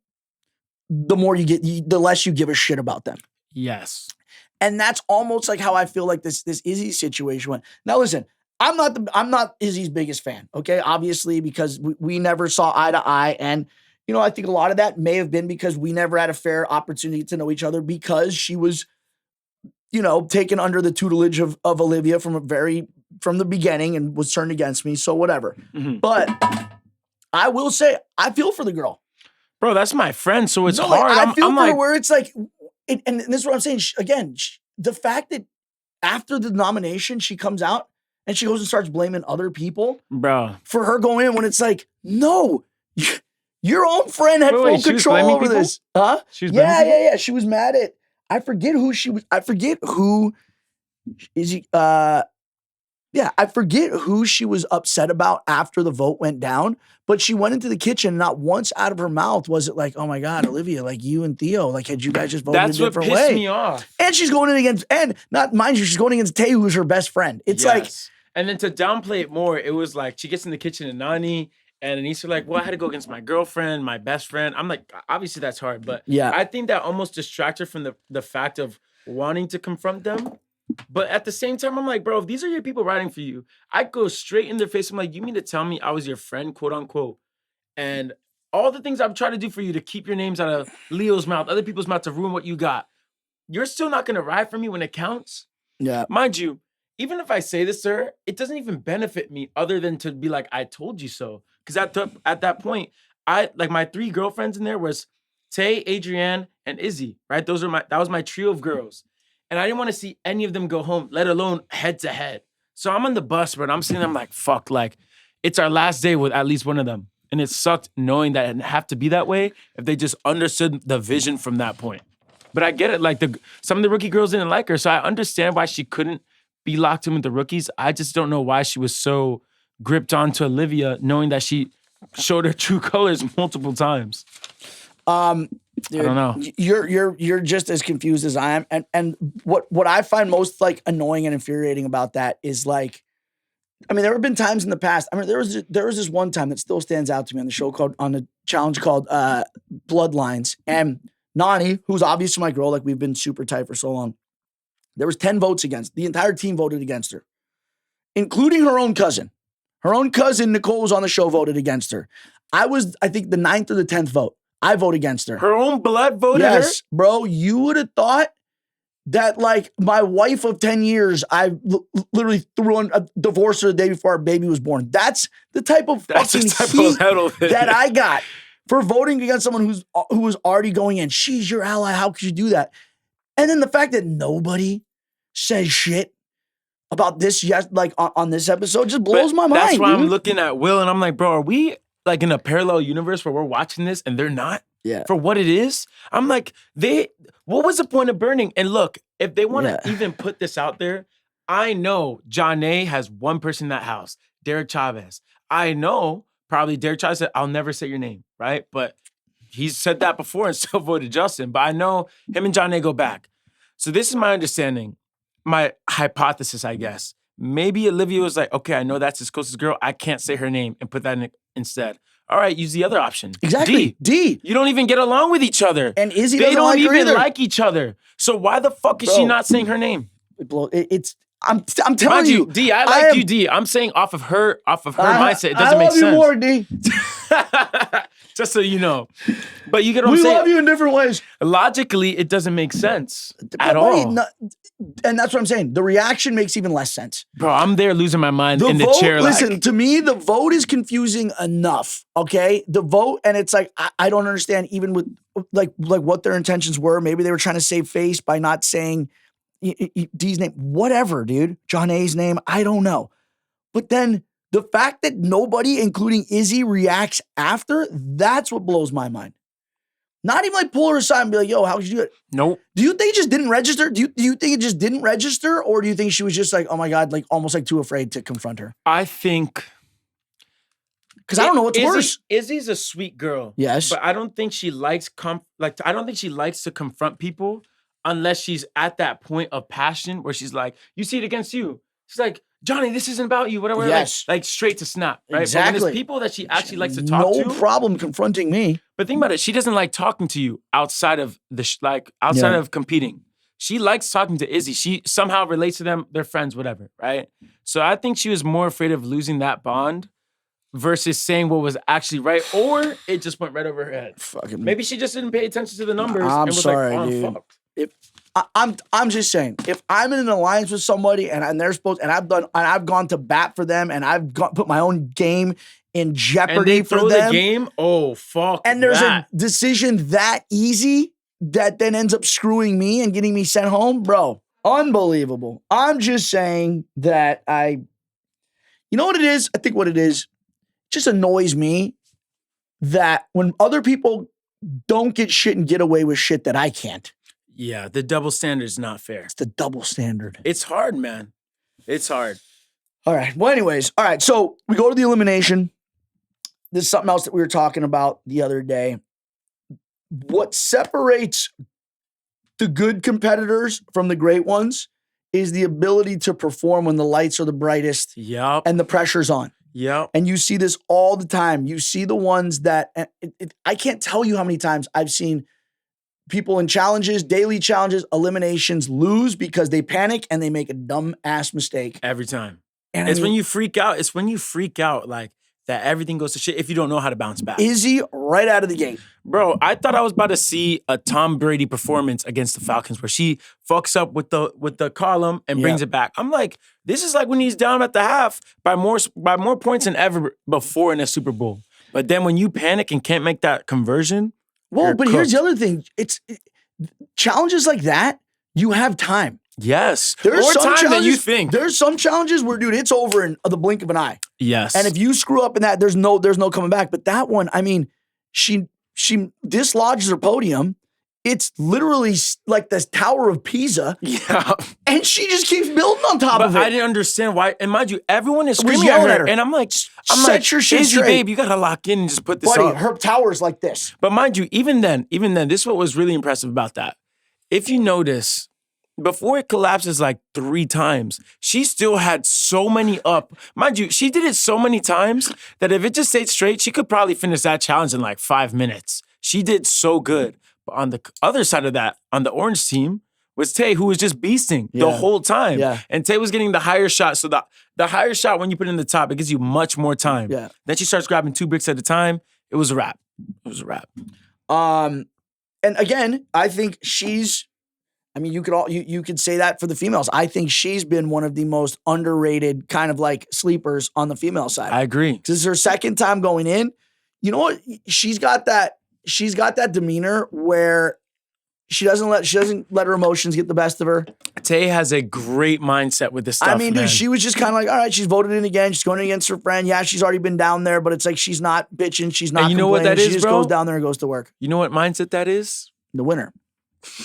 the more the less you give a shit about them. Yes. And that's almost like how I feel like this Izzy situation went. Now listen, I'm not Izzy's biggest fan, okay? Obviously, because we never saw eye to eye. And, you know, I think a lot of that may have been because we never had a fair opportunity to know each other because she was, you know, taken under the tutelage of Olivia from the beginning and was turned against me. So whatever. Mm-hmm. But I will say, I feel for the girl. Bro, that's my friend, so it's No, hard. Like, I feel I'm for her like, where it's like, and this is what I'm saying. The fact that after the nomination, she comes out and she goes and starts blaming other people bro. for her going in when it's like, no, your own friend had Wait, full she was control blaming over people? this. Huh? She was blaming people? Yeah. She was mad at, I forget who she was. I forget who she was upset about after the vote went down, but she went into the kitchen. Not once out of her mouth was it like, oh my God, Olivia, like you and Theo, like had you guys just voted That's a what different pissed way? me off. And she's going in against, and not mind you, she's going against Tay, who's her best friend. It's like, Yes. And then to downplay it more, it was like she gets in the kitchen and Nani and Anissa like, well, I had to go against my girlfriend, my best friend. I'm like, obviously that's hard, but Yeah. I think that almost distracts her from the fact of wanting to confront them. But at the same time, I'm like, bro, if these are your people writing for you, I go straight in their face. I'm like, you mean to tell me I was your friend, quote unquote, and all the things I've tried to do for you to keep your names out of Leo's mouth, other people's mouth, to ruin what you got, you're still not going to ride for me when it counts? yeah. Mind you, even if I say this to her, it doesn't even benefit me other than to be like, I told you so. Because at that point, my 3 girlfriends in there was Tay, Adrienne, and Izzy, right? That was my trio of girls. And I didn't want to see any of them go home, let alone head to head. So I'm on the bus, but I'm sitting there, I'm like, fuck, like, it's our last day with at least one of them. And it sucked knowing that it didn't have to be that way if they just understood the vision from that point. But I get it, like some of the rookie girls didn't like her, so I understand why she couldn't be locked in with the rookies. I just don't know why she was so gripped onto Olivia, knowing that she showed her true colors multiple times. Dude, I don't know. You're just as confused as I am. And what I find most like annoying and infuriating about that is like, I mean, there have been times in the past. I mean, there was this one time that still stands out to me on the challenge called Bloodlines. And Nani, who's obviously my girl, like we've been super tight for so long. There was 10 votes against. The entire team voted against her, including her own cousin. Her own cousin, Nicole, was on the show, voted against her. I think, the 9th or the 10th vote. I vote against her. Her own blood voted her? Yes, bro. You would have thought that, like, my wife of 10 years, I literally threw on a divorce her the day before our baby was born. That's the type of fucking heat that I got for voting against someone who was already going in. She's your ally. How could you do that? And then the fact that nobody says shit about this on this episode just blows my mind. That's why dude. I'm looking at Will and I'm like, bro, are we like in a parallel universe where we're watching this and they're not? Yeah. For what it is? I'm like, what was the point of burning? And look, if they want to even put this out there, I know John A has one person in that house, Derek Chavez. I know probably Derek Chavez said, I'll never say your name, right? But he's said that before and still voted Justin. But I know him and John A go back. So this is my understanding, my hypothesis, I guess. Maybe Olivia was like, okay, I know that's his closest girl. I can't say her name and put that in instead. All right, use the other option. Exactly. D. You don't even get along with each other. And Izzy they doesn't don't like her even either. like each other. So why the fuck is she not saying her name? I'm telling Mind you, D, I like you, D. I'm saying off of her mindset, it doesn't make sense. I love you more, D. Just so you know. But you get what I'm saying? We love you in different ways. Logically, it doesn't make sense at all. And that's what I'm saying. The reaction makes even less sense. Bro, I'm there losing my mind in the vote, chair. Listen, to me, the vote is confusing enough, okay? The vote, and it's like, I don't understand even with like what their intentions were. Maybe they were trying to save face by not saying D's name. Whatever, dude. John A's name. I don't know. But then the fact that nobody, including Izzy, reacts after, that's what blows my mind. Not even like pull her aside and be like, yo, how could you do it? Nope. Do you think it just didn't register? Do you think it just didn't register? Or do you think she was just like, oh my God, like almost like too afraid to confront her? I think. Because I don't know what's worse. Izzy's a sweet girl. Yes. But I don't think she likes I don't think she likes to confront people unless she's at that point of passion where she's like, you see it against you. She's like, Johnny, this isn't about you, whatever. Yes. Like straight to snap, right? Exactly. But when there's people that she actually likes to talk to. No problem confronting me. But think about it. She doesn't like talking to you outside of outside of competing. She likes talking to Izzy. She somehow relates to them. They're friends, whatever, right? So I think she was more afraid of losing that bond versus saying what was actually right, or it just went right over her head. Maybe she just didn't pay attention to the numbers and was sorry, like, oh, dude. I'm fucked. I'm just saying, if I'm in an alliance with somebody and they're supposed, and I've gone to bat for them, and I've put my own game in jeopardy and they for throw them. The game, oh fuck! And there's a decision that easy that then ends up screwing me and getting me sent home, bro. Unbelievable. I'm just saying that you know what it is? I think what it is just annoys me that when other people don't get shit and get away with shit that I can't. Yeah, the double standard is not fair. It's the double standard. It's hard, man. It's hard. All right. Well, anyways, all right. So we go to the elimination. This is something else that we were talking about the other day. What separates the good competitors from the great ones is the ability to perform when the lights are the brightest and the pressure's on. Yep. And you see this all the time. You see the ones that, I can't tell you how many times I've seen people in challenges, daily challenges, eliminations lose because they panic and they make a dumb ass mistake. Every time. And it's when you freak out. It's when you freak out like that everything goes to shit if you don't know how to bounce back. Izzy right out of the gate. Bro, I thought I was about to see a Tom Brady performance against the Falcons where she fucks up with the column and brings it back. I'm like, this is like when he's down at the half by more points than ever before in a Super Bowl. But then when you panic and can't make that conversion, well, but here's the other thing. Challenges like that, you have time. Yes. There's more some time than you think. There's some challenges where, dude, it's over in the blink of an eye. Yes. And if you screw up in that, there's no coming back. But that one, I mean, she dislodges her podium. It's literally like this Tower of Pisa. Yeah. And she just keeps building on top of it. I didn't understand why. And mind you, everyone is screaming at her. And I'm like, set your shit Izzy, straight. babe, you got to lock in and just put this Buddy, up. her tower's like this. But mind you, even then, this is what was really impressive about that. If you notice, before it collapses like 3 times, she still had so many up. Mind you, she did it so many times that if it just stayed straight, she could probably finish that challenge in like 5 minutes. She did so good. But on the other side of that, on the orange team, was Tay, who was just beasting the whole time. Yeah. And Tay was getting the higher shot. So the higher shot, when you put it in the top, it gives you much more time. Yeah. Then she starts grabbing 2 bricks at a time. It was a wrap. It was a wrap. And again, I think you could say that for the females. I think she's been one of the most underrated kind of like sleepers on the female side. I agree. This is her second time going in. you know what? She's got that demeanor where she doesn't let her emotions get the best of her. Tay has a great mindset with this stuff. I mean, man. dude, she was just kind of like, all right, she's voted in again. She's going against her friend. Yeah, she's already been down there, but it's like she's not bitching. She's not And you know what that she is, just bro? goes down there and goes to work. You know what mindset that is? The winner.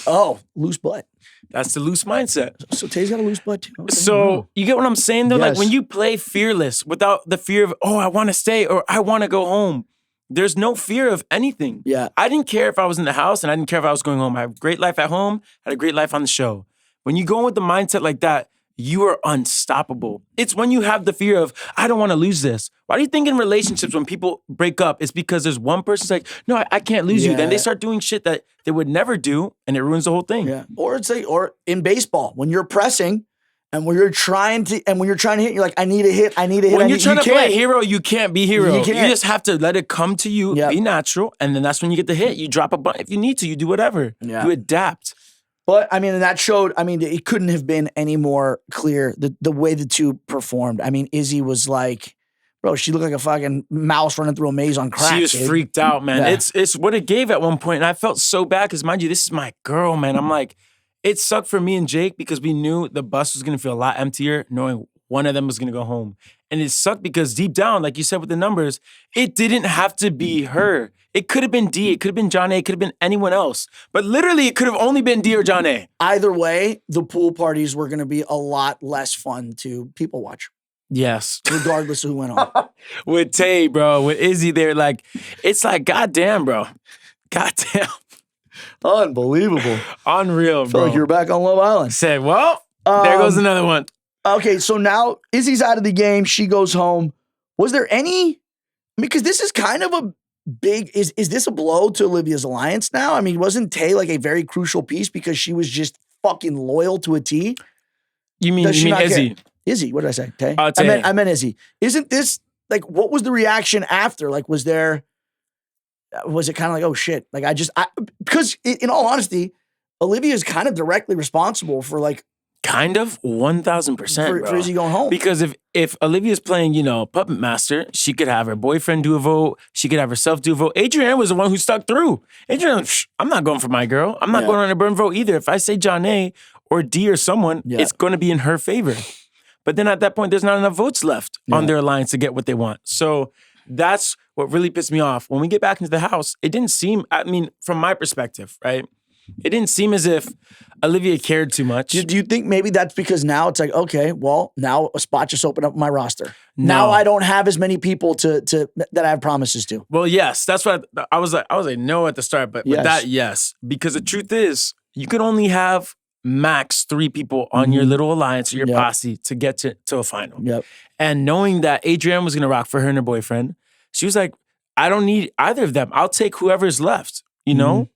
Oh, loose butt. That's the loose mindset. So Tay's got a loose butt too. Okay. So you get what I'm saying though? Like Yes. when you play fearless without the fear of, oh, I want to stay or I want to go home. There's no fear of anything. Yeah. I didn't care if I was in the house and I didn't care if I was going home. I had a great life at home, had a great life on the show. When you go in with the mindset like that, you are unstoppable. It's when you have the fear of, I don't want to lose this. Why do you think in relationships when people break up, it's because there's one person's like, no, I can't lose you. Then they start doing shit that they would never do and it ruins the whole thing. Yeah. Or it's like, or in baseball, when you're pressing and when you're trying to hit, you're like, I need a hit. When you're trying to play hero, you can't be hero. You You can't. just have to let it come to you, Yep. be natural, and then that's when you get the hit. You drop a button. If you need to, you do whatever. Yeah. You adapt. But I mean, and that showed, I mean, it couldn't have been any more clear the way the two performed. I mean, Izzy was like, bro, she looked like a fucking mouse running through a maze on crack. She was dude. freaked out, man. Yeah. It's what it gave at one point, and I felt so bad because, mind you, this is my girl, man. I'm like, it sucked for me and Jake because we knew the bus was gonna feel a lot emptier, knowing one of them was gonna go home. And it sucked because deep down, like you said with the numbers, it didn't have to be her. It could have been D, it could have been John A, it could have been anyone else. But literally, it could have only been D or John A. Either way, the pool parties were going to be a lot less fun to people watch, Yes. regardless of who went on. With Tay, bro, with Izzy there, like, it's like, goddamn, bro. Goddamn. Unbelievable. Unreal, I feel bro. like you're back on Love Island. Said, well, there goes another one. Okay, so now Izzy's out of the game. She goes home. Was there any? I mean, because this is kind of a big. Is this a blow to Olivia's alliance now? I mean, wasn't Tay like a very crucial piece because she was just fucking loyal to a T? You mean Does she not Izzy? care? Izzy, what did I say? Tay? Tay. I meant Izzy. Isn't this like what was the reaction after? Like, was it kind of like, oh shit? Like, because in all honesty, Olivia is kind of directly responsible for like. Kind of 1,000%, For Izzy going home. Because if Olivia's playing, Puppet Master, she could have her boyfriend do a vote. She could have herself do a vote. Adrienne was the one who stuck through. Adrienne, I'm not going for my girl. I'm not going on a burn vote either. If I say John A or D or someone, it's going to be in her favor. But then at that point, there's not enough votes left on their alliance to get what they want. So that's what really pissed me off. When we get back into the house, it didn't seem, from my perspective, right? It didn't seem as if Olivia cared too much. Do you think maybe that's because now it's like, okay, well, now a spot just opened up in my roster. Now I don't have as many people that I have promises to. Well, yes, that's what I was like no at the start, but with that, yes. Because the truth is, you could only have max 3 people on your little alliance or your posse to get to a final. Yep. And knowing that Adrienne was gonna rock for her and her boyfriend, she was like, I don't need either of them. I'll take whoever's left, you know?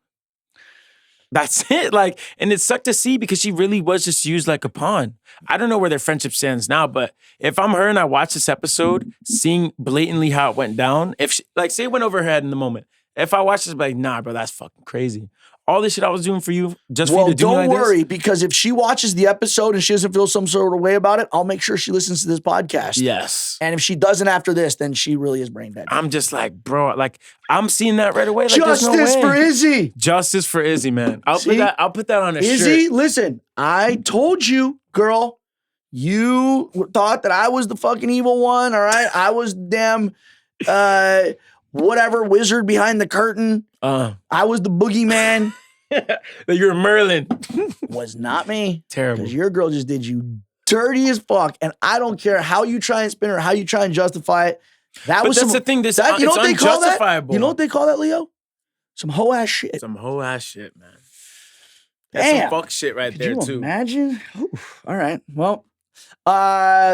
That's it. Like, and it sucked to see because she really was just used like a pawn. I don't know where their friendship stands now, but if I'm her and I watch this episode, seeing blatantly how it went down, if she, like, say it went over her head in the moment. If I watch this, I'd be like, nah, bro, that's fucking crazy. All this shit I was doing for you, just for you to do me like don't worry, this? because if she watches the episode and she doesn't feel some sort of way about it, I'll make sure she listens to this podcast. Yes. And if she doesn't after this, then she really is brain dead. I'm just like, bro, like, I'm seeing that right away. Like, there's no Justice way. for Izzy. Justice for Izzy, man. I'll See? put that on a Izzy, shirt. listen, I told you, girl, you thought that I was the fucking evil one, all right? I was damn whatever wizard behind the curtain. I was the boogeyman. You're Merlin. Was not me. Terrible. Because your girl just did you dirty as fuck. And I don't care how you try and spin her, how you try and justify it. But that's the thing. You know what they call that? unjustifiable. You know what they call that, Leo? Some hoe ass shit. Some whole ass shit, man. That's Damn. some fuck shit right Could there, you too. imagine? Oof. All right. Well,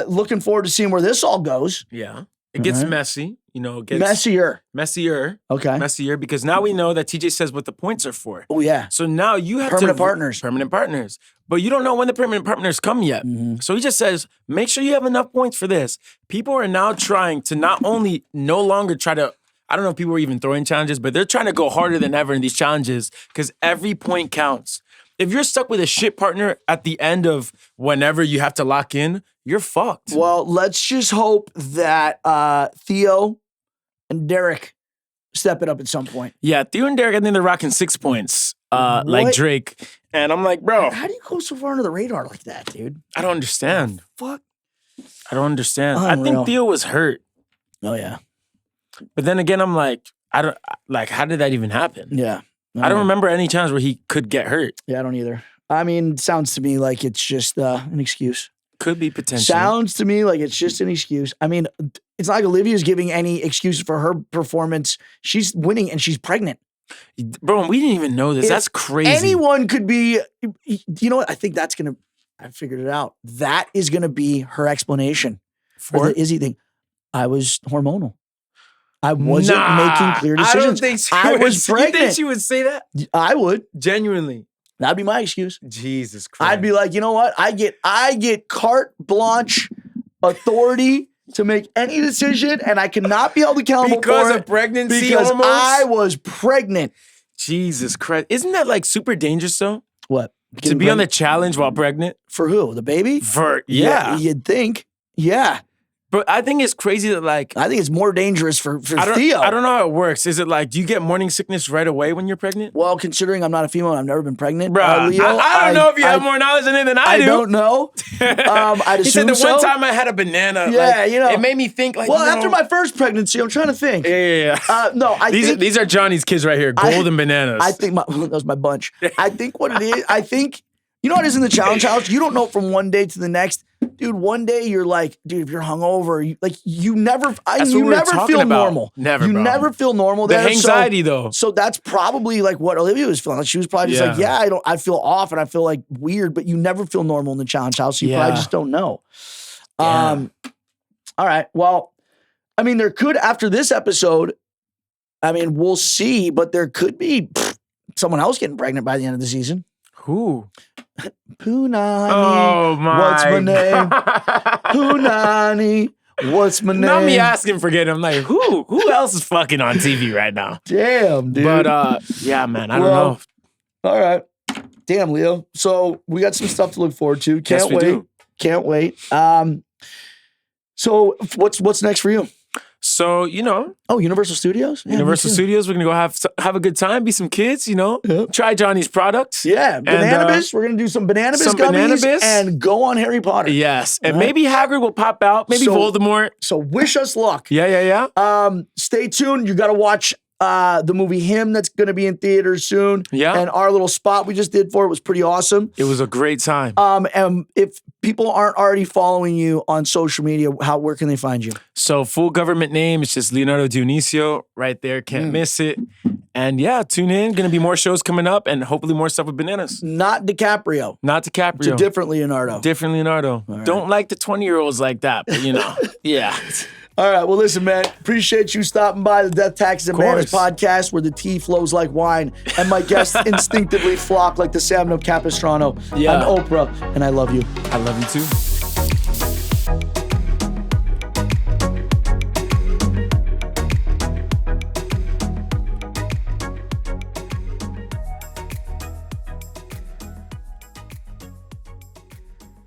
looking forward to seeing where this all goes. Yeah. It gets Alright. messy. It gets Messier. Okay. messier because now we know that TJ says what the points are for. Oh, yeah. So now you have Permanent partners. Permanent partners. But you don't know when the permanent partners come yet. So he just says, make sure you have enough points for this. People are now trying to not only no longer try to, I don't know if people are even throwing challenges, but they're trying to go harder than ever in these challenges because every point counts. If you're stuck with a shit partner at the end of whenever you have to lock in, you're fucked. Well, let's just hope that Theo and Derek step it up at some point. Yeah, Theo and Derek, I think they're rocking 6 points, like What? Drake. And I'm like, bro, How do you go so far under the radar like that, dude? I don't understand. Fuck. I don't understand. I Unreal. think Theo was hurt. Oh yeah. But then again, I'm like, how did that even happen? Yeah. I don't remember any times where he could get hurt. Yeah, I don't either. I mean, it sounds to me like it's just an excuse. Could be potentially. Sounds to me like it's just an excuse. I mean, it's not like Olivia's giving any excuses for her performance. She's winning and she's pregnant. Bro, we didn't even know this. If That's crazy. Anyone could be, you know what? I think that's going to, I figured it out. That is going to be her explanation for the Izzy thing. I was hormonal. I wasn't making clear decisions. I don't think she I would. was You pregnant. think she would say that? I would. Genuinely. That'd be my excuse. Jesus Christ. I'd be like, you know what? I get carte blanche authority to make any decision, and I cannot be held accountable because for of it pregnancy because hormones? I was pregnant. Jesus Christ. Isn't that like super dangerous though? What? To be on the challenge while pregnant? For who? The baby? Yeah. You'd think. Yeah. But I think it's crazy that like I think it's more dangerous for I Theo. don't know how it works. Is it like, do you get morning sickness right away when you're pregnant? Well, considering I'm not a female and I've never been pregnant, Bruh, Leo, I don't know if you have more knowledge in it than I do. I don't know. I'd He said assume the one so. time I had a banana. Yeah, like, you know. it made me think like, Well, you after know, my first pregnancy, I'm trying to think. Yeah. No, I think These are Johnny's kids right here, golden bananas. I think that was my bunch. I think what it is, you know what it is in the challenge house? You don't know from one day to the next. Dude, one day you're like, dude, if you're hungover, you never feel normal. Never, you bro. never feel normal. The there. anxiety though. So that's probably like what Olivia was feeling. Like she was probably just like, I feel off and I feel like weird, but you never feel normal in the challenge house. So you probably just don't know. Yeah. All right. Well, I mean, there could, after this episode, I mean, we'll see, but there could be someone else getting pregnant by the end of the season. Who? Punani. Oh my. What's my name? Punani. What's my name? Not me asking for getting. I'm like, who else is fucking on TV right now? Damn, dude. But yeah, man, I don't know. All right. Damn, Leo. So we got some stuff to look forward to. Can't we wait. do. Can't wait. So what's next for you? So, Universal Studios? Yeah, Universal Studios, we're going to go have a good time, be some kids, Yep. try Johnny's products. Yeah, Bananabiz. We're going to do some Bananabiz gummies and go on Harry Potter. Yes. And All right. maybe Hagrid will pop out, maybe Voldemort. So wish us luck. Yeah. Stay tuned. You got to watch the movie Him that's going to be in theaters soon. Yeah. And our little spot we just did for it was pretty awesome. It was a great time. And if people aren't already following you on social media, where can they find you? So full government name, it's just Leonardo Deonicio right there. Can't miss it. And yeah, tune in. Going to be more shows coming up and hopefully more stuff with bananas. Not DiCaprio. Not DiCaprio. It's a different Leonardo. Different Leonardo. right. Don't like the 20-year-olds like that, but yeah. All right. Well, listen, man. Appreciate you stopping by the Death, Taxes, and Bananas podcast where the tea flows like wine and my guests instinctively flock like the salmon of Capistrano. Yeah. I'm Oprah, and I love you. I love you too.